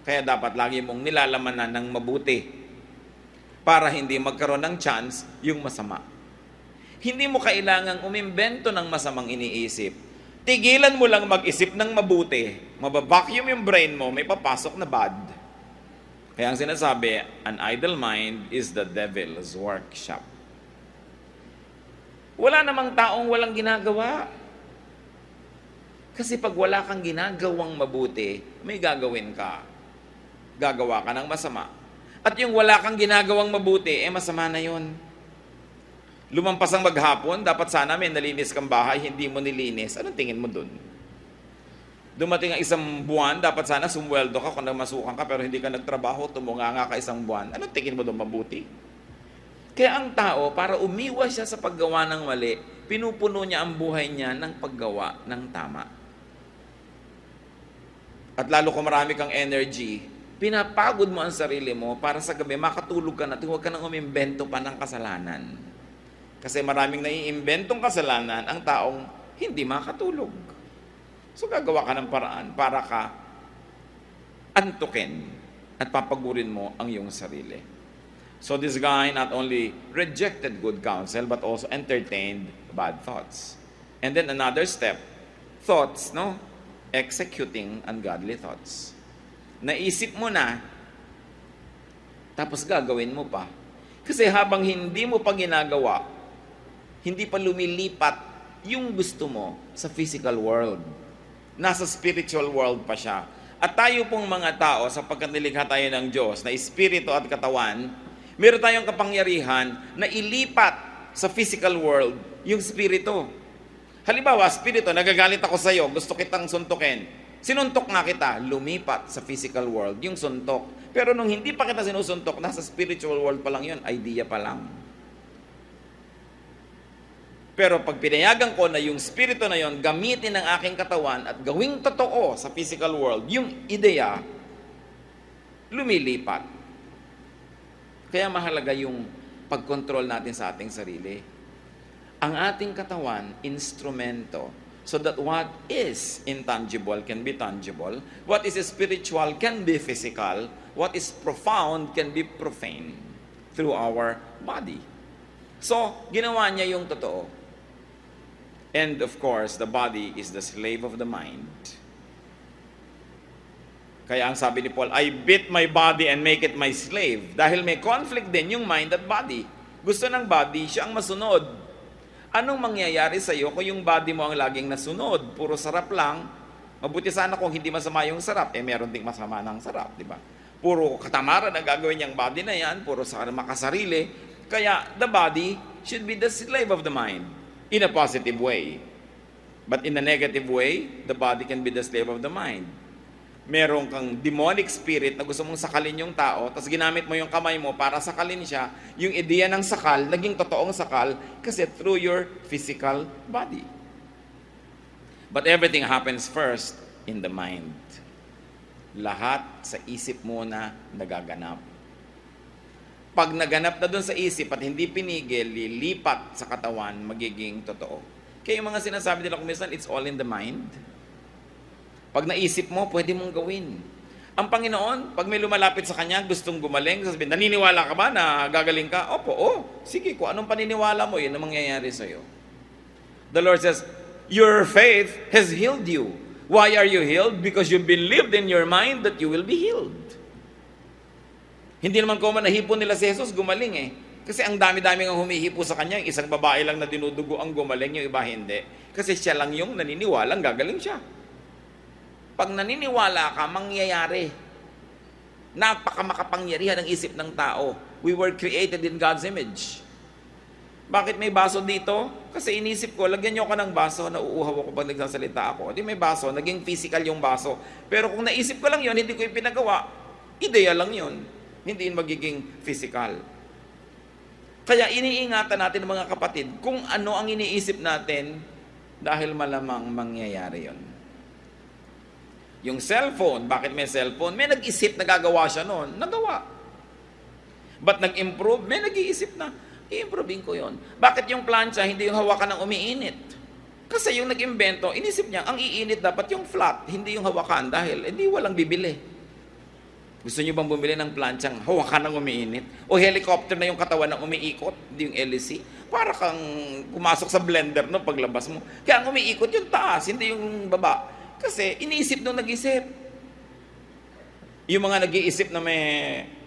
Kaya dapat lagi mong nilalamanan ng mabuti para hindi magkaroon ng chance yung masama. Hindi mo kailangang umimbento ng masamang iniisip. Tigilan mo lang mag-isip ng mabuti. Mababacuum yung brain mo, may papasok na bad. Kaya ang sinasabi, an idle mind is the devil's workshop. Wala namang taong walang ginagawa. Kasi pag wala kang ginagawang mabuti, may gagawin ka. Gagawa ka ng masama. At yung wala kang ginagawang mabuti, masama na yun. Lumampas ang maghapon, dapat sana may nalinis kang bahay, hindi mo nilinis. Anong tingin mo dun? Dumating ang isang buwan, dapat sana sumweldo ka kung namasukan ka, pero hindi ka nagtrabaho, tumunganga ka isang buwan. Anong tingin mo dun mabuti? Kaya ang tao, para umiwas siya sa paggawa ng mali, pinupuno niya ang buhay niya ng paggawa ng tama. At lalo kung marami kang energy, pinapagod mo ang sarili mo para sa gabi makatulog ka na, huwag ka nang umimbento pa ng kasalanan. Kasi maraming naiimbentong kasalanan ang taong hindi makatulog. So gagawa ka ng paraan para ka antukin at papagurin mo ang iyong sarili. So this guy not only rejected good counsel but also entertained bad thoughts. And then another step, thoughts, no? Executing ungodly thoughts. Naisip mo na, tapos gagawin mo pa. Kasi habang hindi mo pa ginagawa, hindi pa lumilipat yung gusto mo sa physical world. Nasa spiritual world pa siya. At tayo pong mga tao, sapagkat nilikha tayo ng Diyos na espiritu at katawan, meron tayong kapangyarihan na ilipat sa physical world yung spirito. Halimbawa, spirito, nagagalit ako sa iyo, gusto kitang suntukin. Sinuntok nga kita, lumipat sa physical world yung suntok. Pero nung hindi pa kita sinusuntok, nasa spiritual world pa lang yun, idea pa lang. Pero pag pinayagan ko na yung spirito na yon gamitin ang aking katawan at gawing totoo sa physical world, yung ideya, lumilipat. Kaya mahalaga yung pagkontrol natin sa ating sarili. Ang ating katawan, instrumento, so that what is intangible can be tangible, what is spiritual can be physical, what is profound can be profane through our body. So, ginawa niya yung totoo. And of course, the body is the slave of the mind. Kaya ang sabi ni Paul, I beat my body and make it my slave. Dahil may conflict din yung mind at body. Gusto ng body, siya ang masunod. Anong mangyayari sa iyo kung yung body mo ang laging nasunod? Puro sarap lang. Mabuti sana kung hindi masama yung sarap. Meron ding masama ng sarap, di ba? Puro katamaran ang gagawin niyang body na yan. Puro makasarili. Kaya the body should be the slave of the mind. In a positive way. But in a negative way, the body can be the slave of the mind. Meron kang demonic spirit na gusto mong sakalin yung tao, tapos ginamit mo yung kamay mo para sakalin siya, yung ideya ng sakal, naging totoong sakal, kasi through your physical body. But everything happens first in the mind. Lahat sa isip mo na nagaganap. Pag naganap na doon sa isip at hindi pinigil, lilipat sa katawan, magiging totoo. Kaya yung mga sinasabi nila kung minsan, it's all in the mind. Pag naisip mo, pwede mong gawin. Ang Panginoon, pag may lumalapit sa Kanya, gustong gumaling, sasabihin, naniniwala ka ba na gagaling ka? Opo, sige, kung anong paniniwala mo, yun ang mangyayari sa'yo. The Lord says, your faith has healed you. Why are you healed? Because you believed in your mind that you will be healed. Hindi naman ko nahipon nila si Jesus, gumaling eh. Kasi ang dami-dami ang humihipo sa kanya, yung isang babae lang na dinudugo ang gumaling, yung iba hindi. Kasi siya lang yung naniniwalang gagaling siya. Pag naniniwala ka, mangyayari. Napakamakapangyarihan ang isip ng tao. We were created in God's image. Bakit may baso dito? Kasi inisip ko, lagyan niyo ako ng baso, nauuhaw ako pag nagsasalita ako. Di may baso, naging physical yung baso. Pero kung naisip ko lang yun, hindi ko yung pinagawa, ideya lang yun. Hindi yun magiging physical. Kaya iniingatan natin mga kapatid, kung ano ang iniisip natin, dahil malamang mangyayari yon. Yung cellphone, bakit may cellphone? May nag-isip na gagawa siya noon, nagawa. But nag-improve, may nag-iisip na, i-improvein ko yon. Bakit yung plancha, hindi yung hawakan ng umiinit? Kasi yung nag-imbento, inisip niya, ang iinit dapat yung flat, hindi yung hawakan, dahil hindi walang bibili. Gusto niyo bang bumili ng planchang hawakan ng umiinit? O helicopter na yung katawan ng umiikot, hindi yung LEC? Para kang pumasok sa blender no paglabas mo. Kaya ang umiikot yung taas, hindi yung baba. Kasi iniisip nung nag-isip. Yung mga nag-iisip na may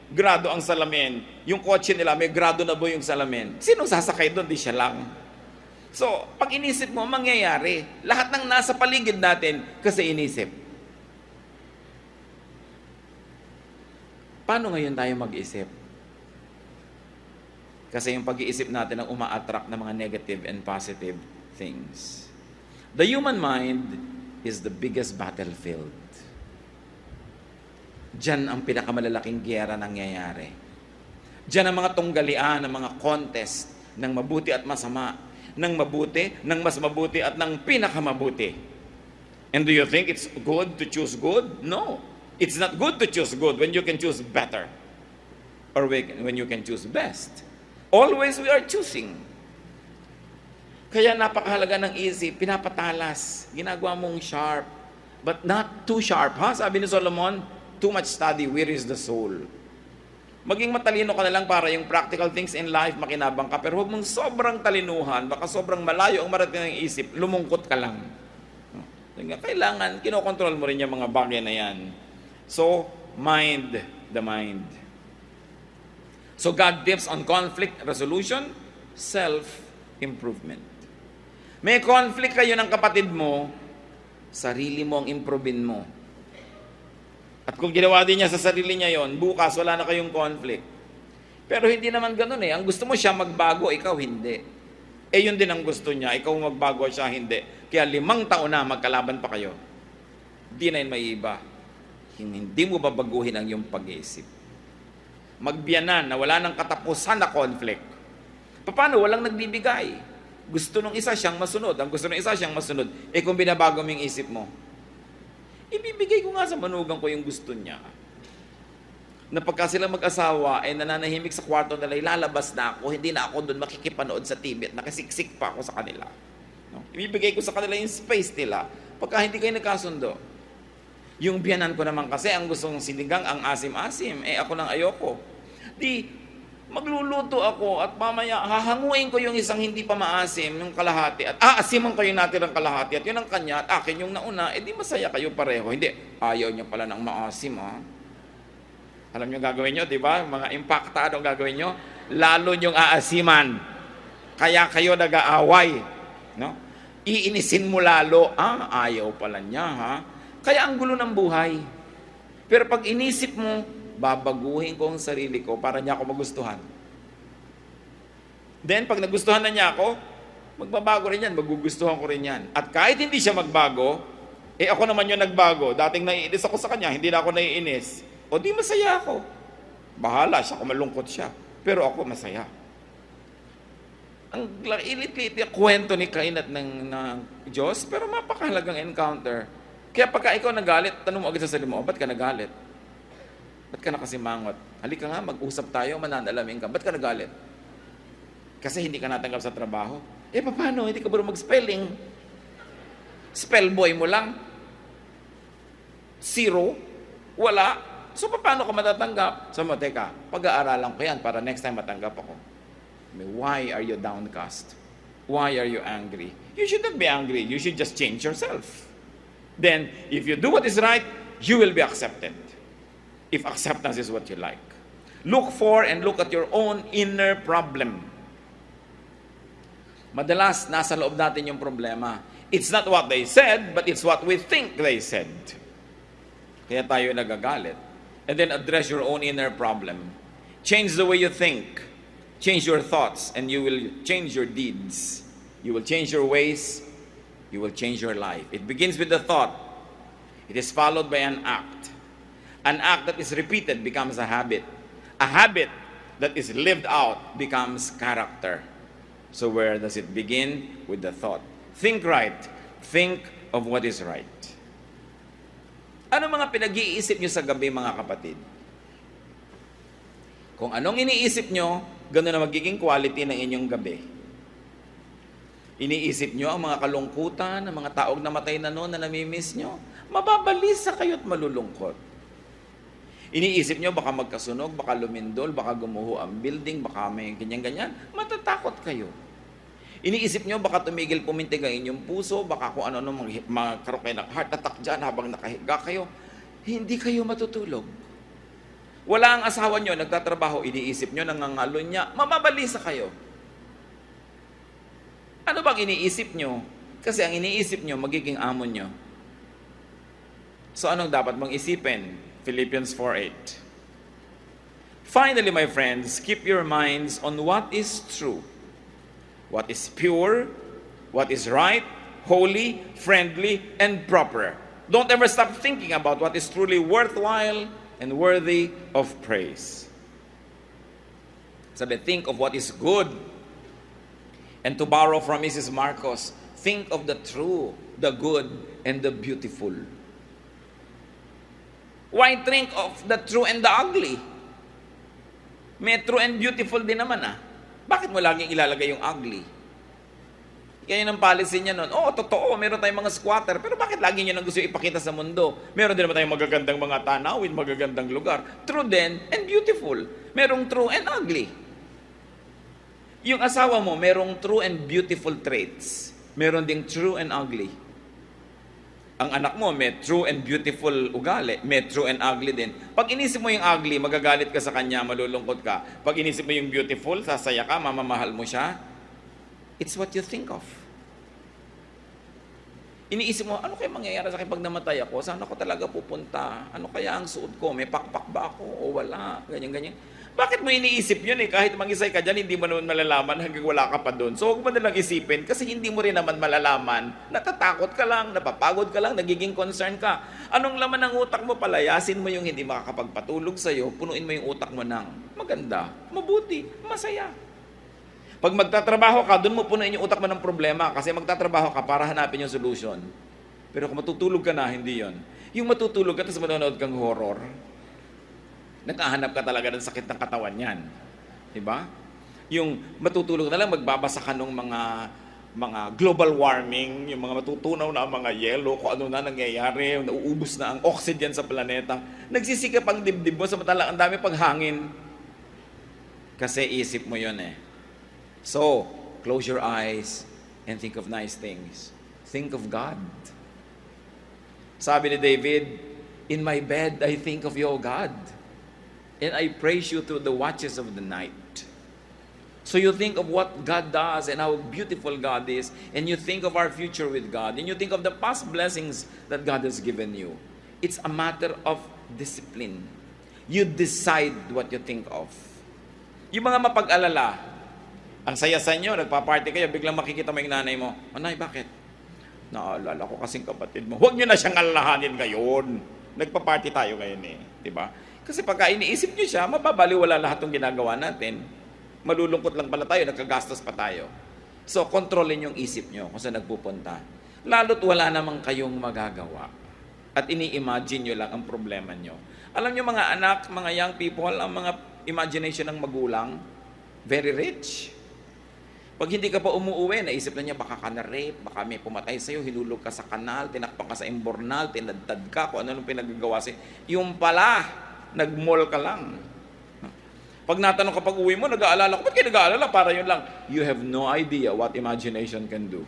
grado ang salamin, yung kotse nila may grado na ba yung salamin? Sinong sasakay doon? Di siya lang. So, pag inisip mo, mangyayari. Lahat ng nasa paligid natin kasi inisip. Paano ngayon tayo mag-isip? Kasi yung pag-iisip natin ang uma-attract ng mga negative and positive things. The human mind is the biggest battlefield. Diyan ang pinakamalalaking giyera nangyayari. Diyan ang mga tunggalian, ang mga contest ng mabuti at masama, ng mabuti, ng mas mabuti at ng pinakamabuti. And do you think it's good to choose good? No. It's not good to choose good when you can choose better or when you can choose best. Always we are choosing. Kaya napakahalaga ng isip, pinapatalas, ginagawa mong sharp, but not too sharp. Ha? Sabi ni Solomon, too much study wearies the soul. Maging matalino ka na lang para yung practical things in life, makinabang ka, pero huwag mong sobrang talinuhan, baka sobrang malayo ang marating ng isip, lumungkot ka lang. Kailangan, kinokontrol mo rin yung mga bagay na yan. So, mind the mind. So, God tips on conflict resolution, self-improvement. May conflict kayo ng kapatid mo, sarili mo ang improvein mo. At kung ginawa din niya sa sarili niya yon, bukas wala na kayong conflict. Pero hindi naman ganun eh. Ang gusto mo siya magbago, ikaw hindi. Eh yun din ang gusto niya, ikaw magbago, siya hindi. Kaya 5 taon na magkalaban pa kayo. Hindi na yun may iba. Hindi mo babaguhin ang iyong pag-iisip. Magbiyanan na wala ng katapusan na conflict. Paano? Walang nagbibigay. Gusto nung isa siyang masunod. Ang gusto nung isa siyang masunod. Eh kung binabago mo yung isip mo, ibibigay ko nga sa manugang ko yung gusto niya. Na pagka sila mag-asawa, ay nananahimik sa kwarto nila, ilalabas na ako, hindi na ako doon makikipanood sa TV at nakasiksik pa ako sa kanila. No? Ibibigay ko sa kanila yung space nila. Pagka hindi kayo nagkasundo, yung biyanan ko naman kasi, ang gustong sinigang, ang asim-asim, eh ako nang ayoko. Di, magluluto ako at mamaya hahanguin ko yung isang hindi pa maasim, yung kalahati, at aasiman ko yung natirang kalahati, at yun ang kanya, at akin yung nauna, eh di masaya kayo pareho. Hindi, ayaw niya pala ng maasim, ha? Alam niyo gagawin niyo, di ba? Mga impactado gagawin niyo, lalo niyong aasiman. Kaya kayo nag-aaway, no? Iinisin mo lalo, ayaw pala niya, ha? Kaya ang gulo ng buhay. Pero pag inisip mo, babaguhin ko ang sarili ko para niya ako magustuhan. Then, pag nagustuhan na niya ako, magbabago rin yan, magugustuhan ko rin yan. At kahit hindi siya magbago, eh ako naman yung nagbago. Dating naiinis ako sa kanya, hindi na ako naiinis. O di masaya ako. Bahala siya kung malungkot siya. Pero ako masaya. Ang ilit-lit yung kwento ni Cain at ng Diyos, pero mapakahalagang encounter. Kaya pagka ikaw nagalit, tanong mo agad sa sarili mo, ba't ka nagalit? Ba't ka nakasimangot? Halika nga, mag-usap tayo, mananalamin ka. Ba't ka nagalit? Kasi hindi ka natanggap sa trabaho. Eh, paano? Hindi ka ba mag-spelling? Spell boy mo lang. 0. Wala. So, paano ka matatanggap? So, teka, pag-aaralan ko yan para next time matanggap ako. Why are you downcast? Why are you angry? You should not be angry. You should just change yourself. Then, if you do what is right, you will be accepted. If acceptance is what you like. Look for and look at your own inner problem. Madalas, nasa loob natin yung problema. It's not what they said, but it's what we think they said. Kaya tayo nagagalit. And then address your own inner problem. Change the way you think. Change your thoughts, and you will change your deeds. You will change your ways. You will change your life. It begins with the thought. It is followed by an act. An act that is repeated becomes a habit. A habit that is lived out becomes character. So where does it begin? With the thought. Think right. Think of what is right. Ano mga pinag-iisip nyo sa gabi, mga kapatid? Kung anong iniisip nyo, gano'n na magiging quality ng inyong gabi. Iniisip nyo ang mga kalungkutan, ang mga taong namatay na noon na namimiss nyo, mababalisa kayo at malulungkot. Iniisip nyo baka magkasunog, baka lumindol, baka gumuho ang building, baka may ganyan-ganyan, matatakot kayo. Iniisip nyo baka tumigil pumintig ang inyong puso, baka kung ano magkaroon kayo ng heart attack dyan habang nakahiga kayo, hindi kayo matutulog. Wala ang asawa nyo, nagtatrabaho, iniisip nyo, nangangalo niya, mababalisa kayo. Ano bang iniisip nyo? Kasi ang iniisip nyo, magiging amo nyo. So anong dapat mong isipin? Philippians 4:8. Finally, my friends, keep your minds on what is true, what is pure, what is right, holy, friendly, and proper. Don't ever stop thinking about what is truly worthwhile and worthy of praise. Sabi, think of what is good. And to borrow from Mrs. Marcos, think of the true, the good, and the beautiful. Why think of the true and the ugly? May true and beautiful din naman Bakit mo laging ilalagay yung ugly? Kaya ang policy niya nun, totoo, meron tayong mga squatter, pero bakit lagi niyo nang gusto ipakita sa mundo? Meron din naman tayong magagandang mga tanawin, magagandang lugar. True din and beautiful. Merong true and ugly. Yung asawa mo, merong true and beautiful traits. Meron ding true and ugly. Ang anak mo, may true and beautiful ugali, may true and ugly din. Pag inisip mo yung ugly, magagalit ka sa kanya, malulungkot ka. Pag inisip mo yung beautiful, sasaya ka, mamamahal mo siya. It's what you think of. Iniisip mo, ano kaya mangyayari sa akin pag namatay ako? Saan ako talaga pupunta? Ano kaya ang suot ko? May pakpak ba ako o wala? Ganyan-ganyan. Bakit mo iniisip yun Kahit mag-isay ka dyan, hindi mo naman malalaman hanggang wala ka pa doon. So huwag mo nalang isipin kasi hindi mo rin naman malalaman. Natatakot ka lang, napapagod ka lang, nagiging concern ka. Anong laman ng utak mo? Palayasin mo yung hindi makakapagpatulog sa'yo, punuin mo yung utak mo ng maganda, mabuti, masaya. Pag magtatrabaho ka, doon mo punuin yung utak mo ng problema kasi magtatrabaho ka para hanapin yung solution. Pero kung matutulog ka na, hindi yon. Yung matutulog ka tapos manonood kang horror, naghahanap ka talaga ng sakit ng katawan yan. Diba? Yung matutulog na lang, magbabasa ka ng mga global warming, yung mga matutunaw na ang mga yelo, kung ano na nangyayari, nauubos na ang oxygen sa planeta. Nagsisikap ang dibdib mo, samantala ang dami paghangin. Kasi isip mo yun So, close your eyes and think of nice things. Think of God. Sabi ni David, in my bed I think of you, O God, and I praise you through the watches of the night. So you think of what God does and how beautiful God is, and you think of our future with God, and you think of the past blessings that God has given you. It's a matter of discipline. You decide what you think of. Yung mga mapag-alala, ang saya sa inyo, nagpa-party kayo, biglang makikita mo yung nanay mo, Nay, bakit? Naalala ko kasing kapatid mo. Huwag nyo na siyang alalahanin ngayon. Nagpa-party tayo ngayon Diba? Kasi pagka iniisip nyo siya, mababaliwala lahat ng ginagawa natin. Malulungkot lang pala tayo, nagkagastos pa tayo. So, kontrolin yung isip nyo kung saan nagpupunta. Lalo't wala namang kayong magagawa. At ini-imagine nyo lang ang problema nyo. Alam nyo mga anak, mga young people, ang mga imagination ng magulang, very rich. Pag hindi ka pa umuuwi, naisip na niya, baka ka na-rape, baka may pumatay sa'yo, hinulog ka sa kanal, tinakpan ka sa imbornal, tinadtad ka, kung ano nung pinagagawa sa'yo. Yung pala, nag-mall ka lang. Pag natanong ka pag uwi mo, nag-aalala ko, ba't kayo nag-aalala? Para yun lang. You have no idea what imagination can do.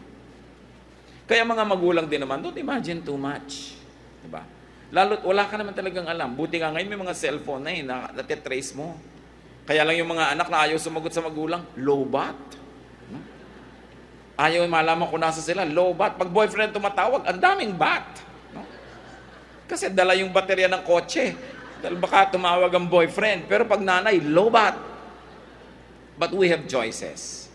Kaya mga magulang din naman, don't imagine too much. Diba? Lalo't wala ka naman talagang alam. Buti nga ngayon may mga cellphone na natitrace mo. Kaya lang yung mga anak na ayaw sumagot sa magulang, low-bat. Ayaw malaman kung nasa sila, low-bat. Pag boyfriend tumatawag, ang daming bat. No? Kasi dala yung baterya ng kotse. Dahil baka tumawag ang boyfriend. Pero pag nanay, low-bat. But we have choices.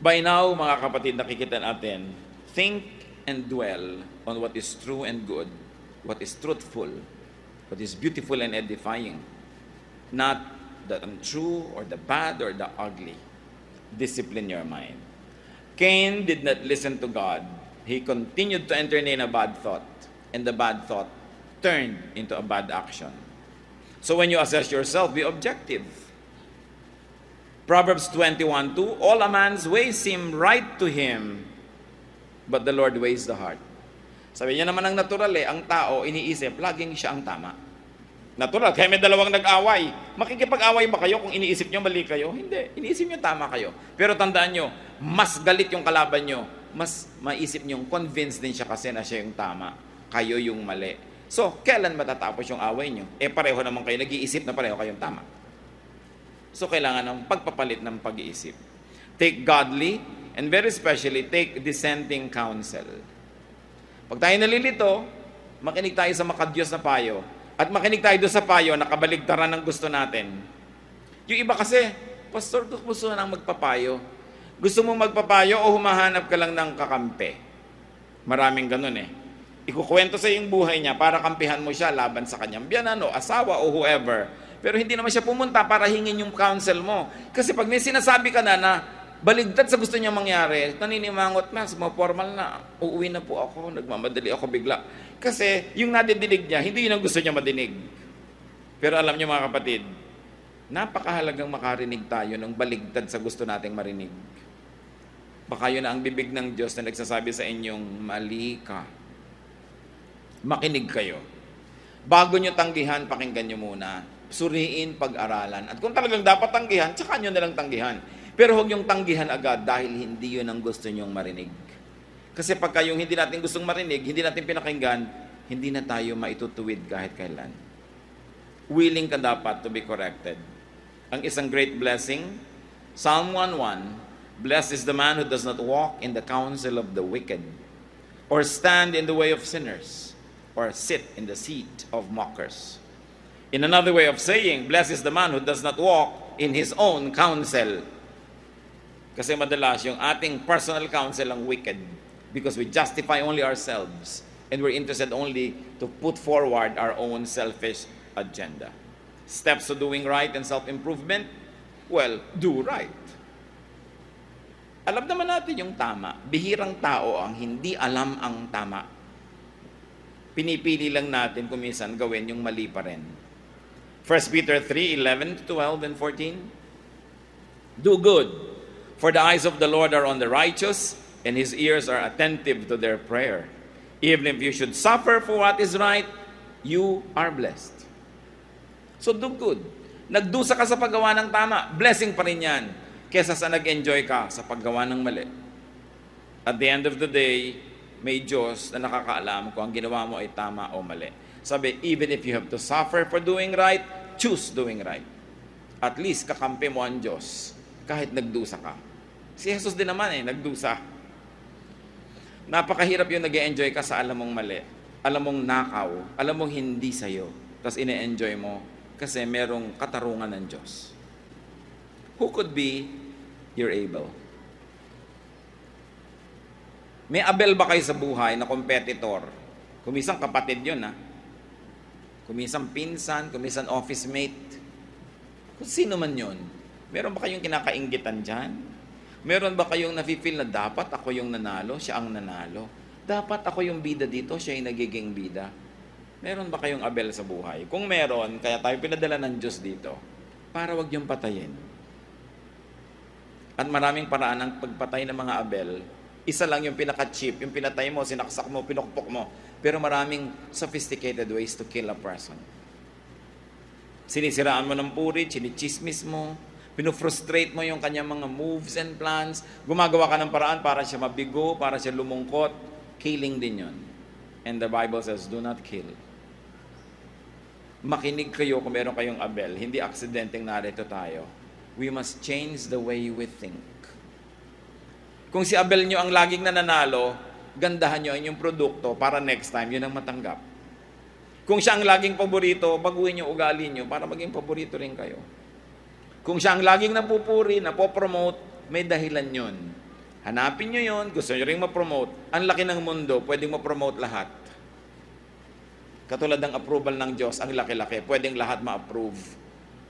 By now, mga kapatid, nakikita natin, think and dwell on what is true and good, what is truthful, what is beautiful and edifying. Not the untrue or the bad or the ugly. Discipline your mind. Cain did not listen to God. He continued to entertain a bad thought, and the bad thought turned into a bad action. So when you assess yourself, be objective. Proverbs 21:2, all a man's ways seem right to him, but the Lord weighs the heart. Sabi niya naman ang natural ang tao iniisip, laging siya ang tama. Natural, kaya may dalawang nag-away. Makikipag-away ba kayo kung iniisip nyo mali kayo? Hindi, iniisip nyo tama kayo. Pero tandaan nyo, mas galit yung kalaban nyo, mas maisip nyo, convinced din siya kasi na siya yung tama, kayo yung mali. So, kailan matatapos yung away nyo? Pareho naman kayo, nag-iisip na pareho kayong tama. So, kailangan ng pagpapalit ng pag-iisip. Take godly, and very especially, take dissenting counsel. Pag tayo nalilito, makinig tayo sa makadyos na payo. At makinig tayo doon sa payo na kabaligtaran ng gusto natin. Yung iba kasi, Pastor, gusto nang magpapayo. Gusto mo magpapayo o humahanap ka lang ng kakampi? Maraming ganun Ikukwento sa yung buhay niya para kampihan mo siya laban sa kanyang biyanano, asawa o whoever. Pero hindi naman siya pumunta para hingin yung counsel mo. Kasi pag may sinasabi ka na baligtad sa gusto niya mangyari, naninimangot na, formal na, uuwi na po ako, nagmamadali ako bigla. Kasi yung nadidinig niya, hindi yun ang gusto niya madinig. Pero alam niyo mga kapatid, napakahalagang makarinig tayo ng baligtad sa gusto nating marinig. Baka yun na ang bibig ng Diyos na nagsasabi sa inyong, mali ka. Makinig kayo. Bago nyo tanggihan, pakinggan nyo muna. Suriin, pag-aralan. At kung talagang dapat tanggihan, tsaka nyo nalang tanggihan. Pero huwag yung tanggihan agad dahil hindi yun ang gusto nyong marinig. Kasi pagka yung hindi natin gustong marinig, hindi natin pinakinggan, hindi na tayo maitutuwid kahit kailan. Willing ka dapat to be corrected. Ang isang great blessing, Psalm 1:1, blessed is the man who does not walk in the counsel of the wicked, or stand in the way of sinners, or sit in the seat of mockers. In another way of saying, blessed is the man who does not walk in his own counsel. Kasi madalas yung ating personal counsel ang wicked because we justify only ourselves and we're interested only to put forward our own selfish agenda. Steps to doing right and self-improvement? Well, do right. Alam naman natin yung tama. Bihirang tao ang hindi alam ang tama. Pinipili lang natin kung minsan gawin yung mali pa rin. 1 Peter 3:11, 12, and 14. Do good, for the eyes of the Lord are on the righteous, and His ears are attentive to their prayer. Even if you should suffer for what is right, you are blessed. So do good. Nagdusa ka sa paggawa ng tama, blessing pa rin yan, kesa sa nag-enjoy ka sa paggawa ng mali. At the end of the day, may Diyos na nakakaalam kung ang ginawa mo ay tama o mali. Sabi, even if you have to suffer for doing right, choose doing right. At least kakampi mo ang Diyos kahit nagdusa ka. Si Jesus din naman nagdusa. Napakahirap yung nag-e-enjoy ka sa alam mong mali, alam mong nakaw, alam mong hindi sa'yo, tapos ine-enjoy mo kasi merong katarungan ng Diyos. Who could be your Abel? May Abel ba kayo sa buhay na competitor? Kumisang kapatid yun Kumisang pinsan, kumisang office mate. Kung sino man yun. Meron ba kayong kinakainggitan dyan? Meron ba kayong nafe-feel na dapat ako yung nanalo, siya ang nanalo? Dapat ako yung bida dito, siya yung nagiging bida? Meron ba kayong Abel sa buhay? Kung meron, kaya tayo pinadala ng Diyos dito, para wag yung patayin. At maraming paraan ng pagpatay ng mga Abel, isa lang yung pinaka-cheap, yung pinatay mo, sinaksak mo, pinukpok mo. Pero maraming sophisticated ways to kill a person. Sinisiraan mo ng puri, chinichismis mo, pinufrustrate mo yung kanyang mga moves and plans, gumagawa ka ng paraan para siya mabigo, para siya lumungkot, killing din yun. And the Bible says, do not kill. Makinig kayo kung meron kayong Abel, hindi aksidenteng narito tayo. We must change the way we think. Kung si Abel nyo ang laging nananalo, gandahan nyo ang inyong produkto para next time yun ang matanggap. Kung siya ang laging paborito, baguhin nyo ugali nyo para maging paborito rin kayo. Kung siya ang laging napupuri, napopromote, may dahilan yun. Hanapin nyo yun, gusto nyo rin ma-promote. Ang laki ng mundo, pwedeng ma-promote lahat. Katulad ng approval ng Diyos, ang laki-laki, pwedeng lahat ma-approve.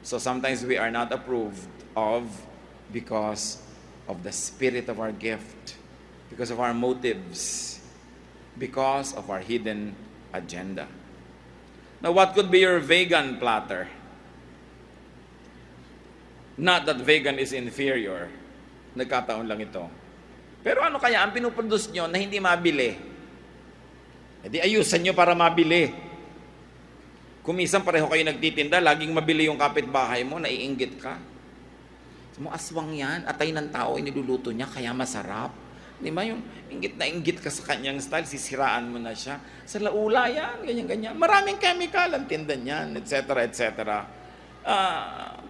So sometimes we are not approved of because of the spirit of our gift, because of our motives, because of our hidden agenda. Now, what could be your vegan platter? Not that vegan is inferior. Nagkataon lang ito. Pero ano kaya ang pinuproduce nyo na hindi mabili? E di ayusan nyo para mabili. Kung minsan pareho kayo nagtitinda, laging mabili yung kapitbahay mo, naiinggit ka. Mo aswang yan, atay ng tao, iniluluto niya, kaya masarap. Di ba yung inggit na inggit ka sa kanyang style, sisiraan mo na siya. Sa laula yan, ganyan-ganyan. Maraming chemical ang tinda niyan, etc. etc.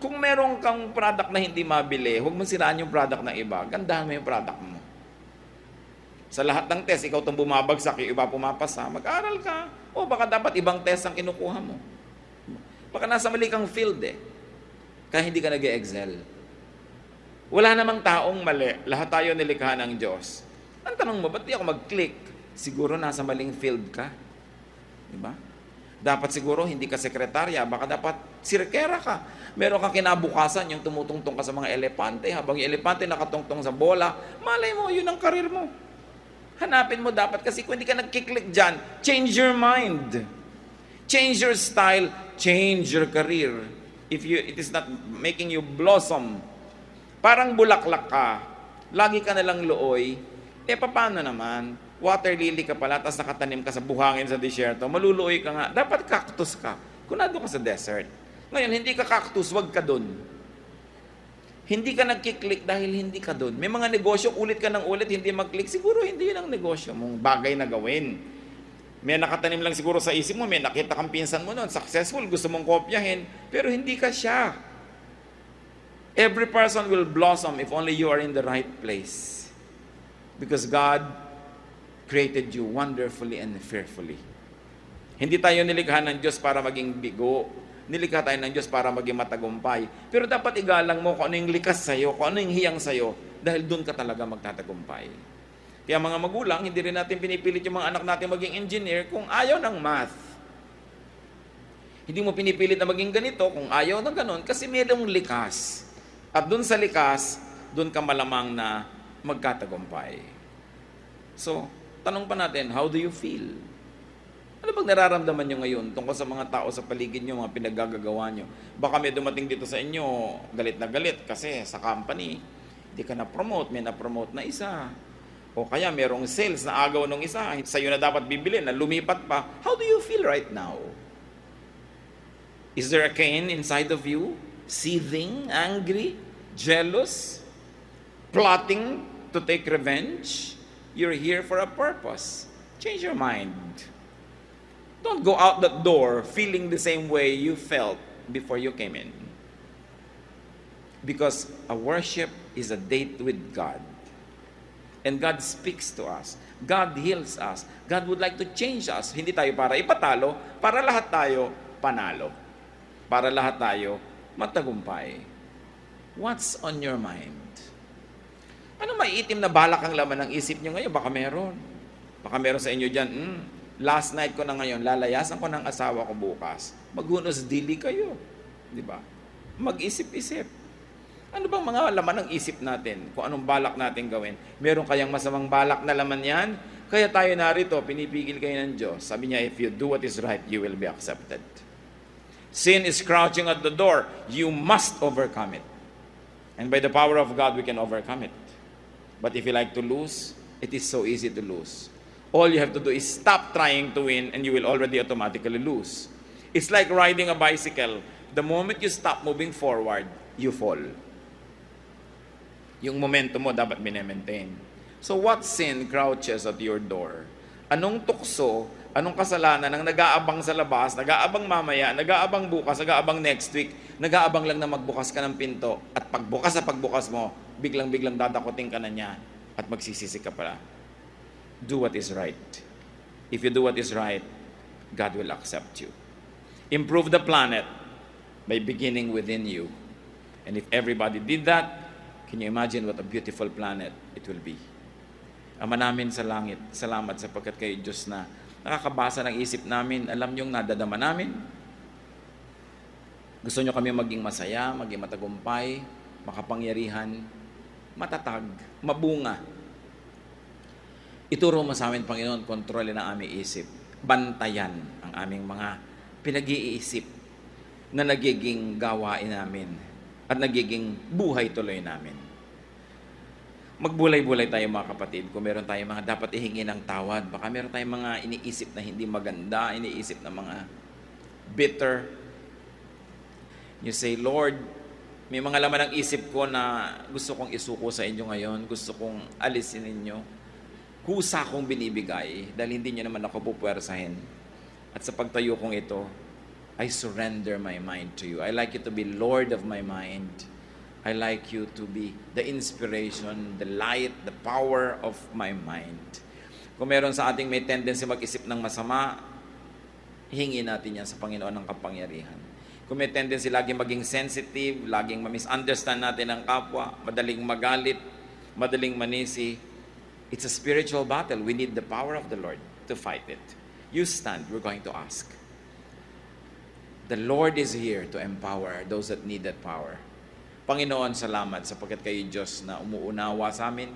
Kung meron kang product na hindi mabili, huwag mo siraan yung product ng iba, gandahan mo yung product mo. Sa lahat ng test, ikaw itong bumabagsak, yung iba pumapasa, mag-aral ka. O baka dapat ibang test ang kinukuha mo. Baka nasa mali kang field kaya hindi ka nag-excel. Wala namang taong mali. Lahat tayo nilikha ng Diyos. Ang tanong mo, ba't di ako mag-click? Siguro nasa maling field ka. Diba? Dapat siguro hindi ka sekretarya. Baka dapat sirkera ka. Meron kang kinabukasan yung tumutungtong ka sa mga elepante. Habang yung elepante nakatungtong sa bola, malay mo, yun ang karir mo. Hanapin mo dapat. Kasi kung hindi ka nag-click dyan, change your mind. Change your style. Change your career. If it is not making you blossom, parang bulaklak ka, lagi ka nalang looy, paano naman? Water lily ka pala, tapos nakatanim ka sa buhangin sa disyerto, maluluoy ka nga. Dapat cactus ka. Kunado ka sa desert. Ngayon, hindi ka cactus, wag ka dun. Hindi ka nagkiklik dahil hindi ka dun. May mga negosyo, ulit ka ng ulit, hindi mag-click. Siguro hindi yun ang negosyo mong bagay na gawin. May nakatanim lang siguro sa isip mo, may nakita kang pinsan mo noon, successful, gusto mong kopyahin, pero hindi ka siya. Every person will blossom if only you are in the right place. Because God created you wonderfully and fearfully. Hindi tayo nilikha ng Diyos para maging bigo. Nilikha tayo ng Diyos para maging matagumpay. Pero dapat igalang mo kung ano yung likas sa'yo, kung ano yung hiyang sa'yo, dahil doon ka talaga magtatagumpay. Kaya mga magulang, hindi rin natin pinipilit yung mga anak natin maging engineer kung ayaw ng math. Hindi mo pinipilit na maging ganito kung ayaw ng ganon kasi mayroong likas. At dun sa likas, dun ka malamang na magkatagumpay. So, tanong pa natin, how do you feel? Ano bang nararamdaman nyo ngayon tungkol sa mga tao sa paligid nyo, mga pinaggagawa nyo? Baka may dumating dito sa inyo, galit na galit kasi sa company, hindi ka na-promote, may na-promote na isa. O kaya merong sales na agaw ng isa, sa'yo na dapat bibili, na lumipat pa. How do you feel right now? Is there a Cain inside of you? Seething, angry, jealous, plotting to take revenge? You're here for a purpose. Change your mind. Don't go out that door feeling the same way you felt before you came in. Because a worship is a date with God. And God speaks to us. God heals us. God would like to change us. Hindi tayo para ipatalo, para lahat tayo panalo. Para lahat tayo matagumpay. What's on your mind? Ano maiitim na balak ang laman ng isip nyo ngayon? Baka meron. Baka meron sa inyo dyan, last night ko na ngayon, lalayasan ko ng asawa ko bukas. Maghunos dili kayo. Di ba? Mag-isip-isip. Ano bang mga laman ng isip natin? Kung anong balak natin gawin? Meron kayang masamang balak na laman yan? Kaya tayo narito, pinipigil kayo ng Diyos. Sabi niya, if you do what is right, you will be accepted. Sin is crouching at the door. You must overcome it. And by the power of God, we can overcome it. But if you like to lose, it is so easy to lose. All you have to do is stop trying to win and you will already automatically lose. It's like riding a bicycle. The moment you stop moving forward, you fall. Yung momentum mo dapat maintain. So what sin crouches at your door? Anong tukso, anong kasalanan ang nag-aabang sa labas, nag-aabang mamaya, nag-aabang bukas, nag-aabang next week, nag-aabang lang na magbukas ka ng pinto at pagbukas mo, biglang-biglang dadakotin ka na niya at magsisisi ka pala. Do what is right. If you do what is right, God will accept you. Improve the planet by beginning within you. And if everybody did that, can you imagine what a beautiful planet it will be? Ama namin sa langit, salamat sapagkat kayo Diyos na nakakabasa ng isip namin, alam niyong nadadama namin. Gusto niyo kami maging masaya, maging matagumpay, makapangyarihan, matatag, mabunga. Ituro mo sa amin, Panginoon, kontrolin ang aming isip. Bantayan ang aming mga pinag-iisip na nagiging gawain namin at nagiging buhay tuloy namin. Magbulay-bulay tayo mga kapatid kung meron tayong mga dapat ihingi ng tawad. Baka meron tayong mga iniisip na hindi maganda, iniisip na mga bitter. You say, Lord, may mga laman ng isip ko na gusto kong isuko sa inyo ngayon, gusto kong alisin ninyo. Kusa kong binibigay dahil hindi niyo naman ako pupwersahin. At sa pagtayo kong ito, I surrender my mind to you. I like you to be Lord of my mind. I like you to be the inspiration, the light, the power of my mind. Kung meron sa ating may tendency mag-isip ng masama, hingi natin yan sa Panginoon ng kapangyarihan. Kung may tendency laging maging sensitive, laging ma-misunderstand natin ang kapwa, madaling magalit, madaling manisi, it's a spiritual battle. We need the power of the Lord to fight it. You stand, we're going to ask. The Lord is here to empower those that need that power. Panginoon, salamat sapagkat kayo Diyos na umuunawa sa amin.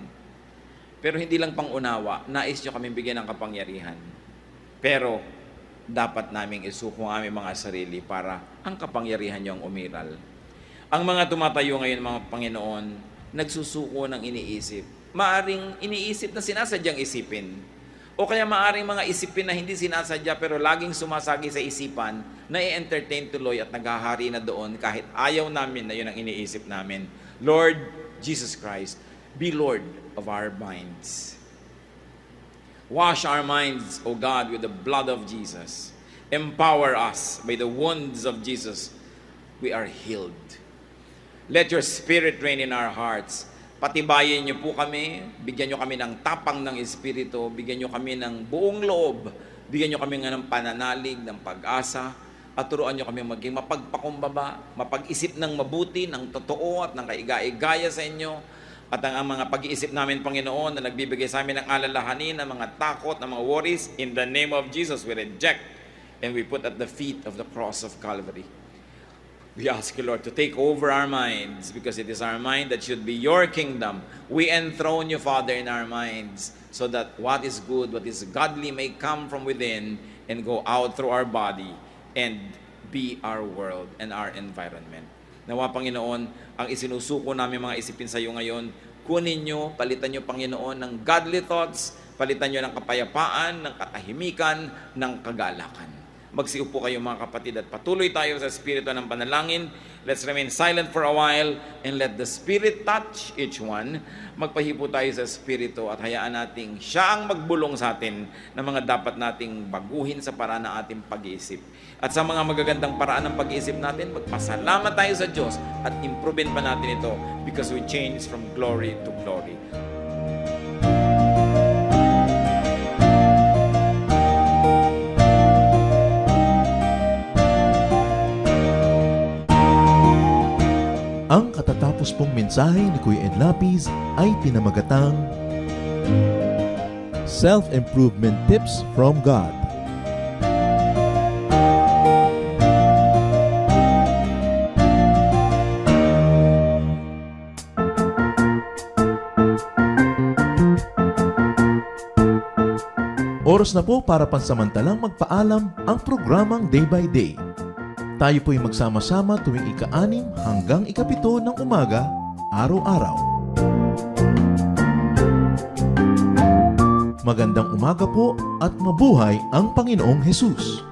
Pero hindi lang pang-unawa, nais nyo kaming bigyan ng kapangyarihan. Pero dapat naming isuko ang aming mga sarili para ang kapangyarihan nyo ang umiral. Ang mga tumatayo ngayon, mga Panginoon, nagsusuko ng iniisip. Maaring iniisip na sinasadyang isipin. O kaya maaring mga isipin na hindi sinasadya pero laging sumasagi sa isipan na i-entertain tuloy at naghahari na doon kahit ayaw namin na yun ang iniisip namin. Lord Jesus Christ, be Lord of our minds. Wash our minds, O God, with the blood of Jesus. Empower us by the wounds of Jesus. We are healed. Let your Spirit reign in our hearts. Patibayin niyo po kami, bigyan niyo kami ng tapang ng Espiritu, bigyan niyo kami ng buong loob, bigyan niyo kami ng pananalig, ng pag-asa, at turuan niyo kami maging mapagpakumbaba, mapag-isip ng mabuti, ng totoo at ng kaiga-igaya sa inyo, at ang mga pag-iisip namin, Panginoon, na nagbibigay sa amin ng alalahanin, ng mga takot, ng mga worries, in the name of Jesus, we reject and we put at the feet of the cross of Calvary. We ask you, Lord, to take over our minds because it is our mind that should be your kingdom. We enthrone you, Father, in our minds so that what is good, what is godly may come from within and go out through our body and be our world and our environment. Nawa, Panginoon, ang isinusuko namin mga isipin sa iyo ngayon, kunin nyo, palitan nyo, Panginoon, ng godly thoughts, palitan nyo ng kapayapaan, ng katahimikan, ng kagalakan. Magsiupo kayo mga kapatid at patuloy tayo sa Espiritu ng panalangin. Let's remain silent for a while and let the Spirit touch each one. Magpahipo tayo sa Espiritu at hayaan nating siya ang magbulong sa atin ng mga dapat nating baguhin sa paraan ng ating pag-iisip. At sa mga magagandang paraan ng pag-iisip natin, magpasalamat tayo sa Diyos at improvein pa natin ito because we change from glory to glory. Ang katatapos pong mensahe ni Kuya Ed Lapis ay pinamagatang Self-Improvement Tips from God. Oras na po para pansamantalang magpaalam ang programang Day by Day. Tayo po'y magsama-sama tuwing ika-6 hanggang ika-7 ng umaga, araw-araw. Magandang umaga po at mabuhay ang Panginoong Hesus!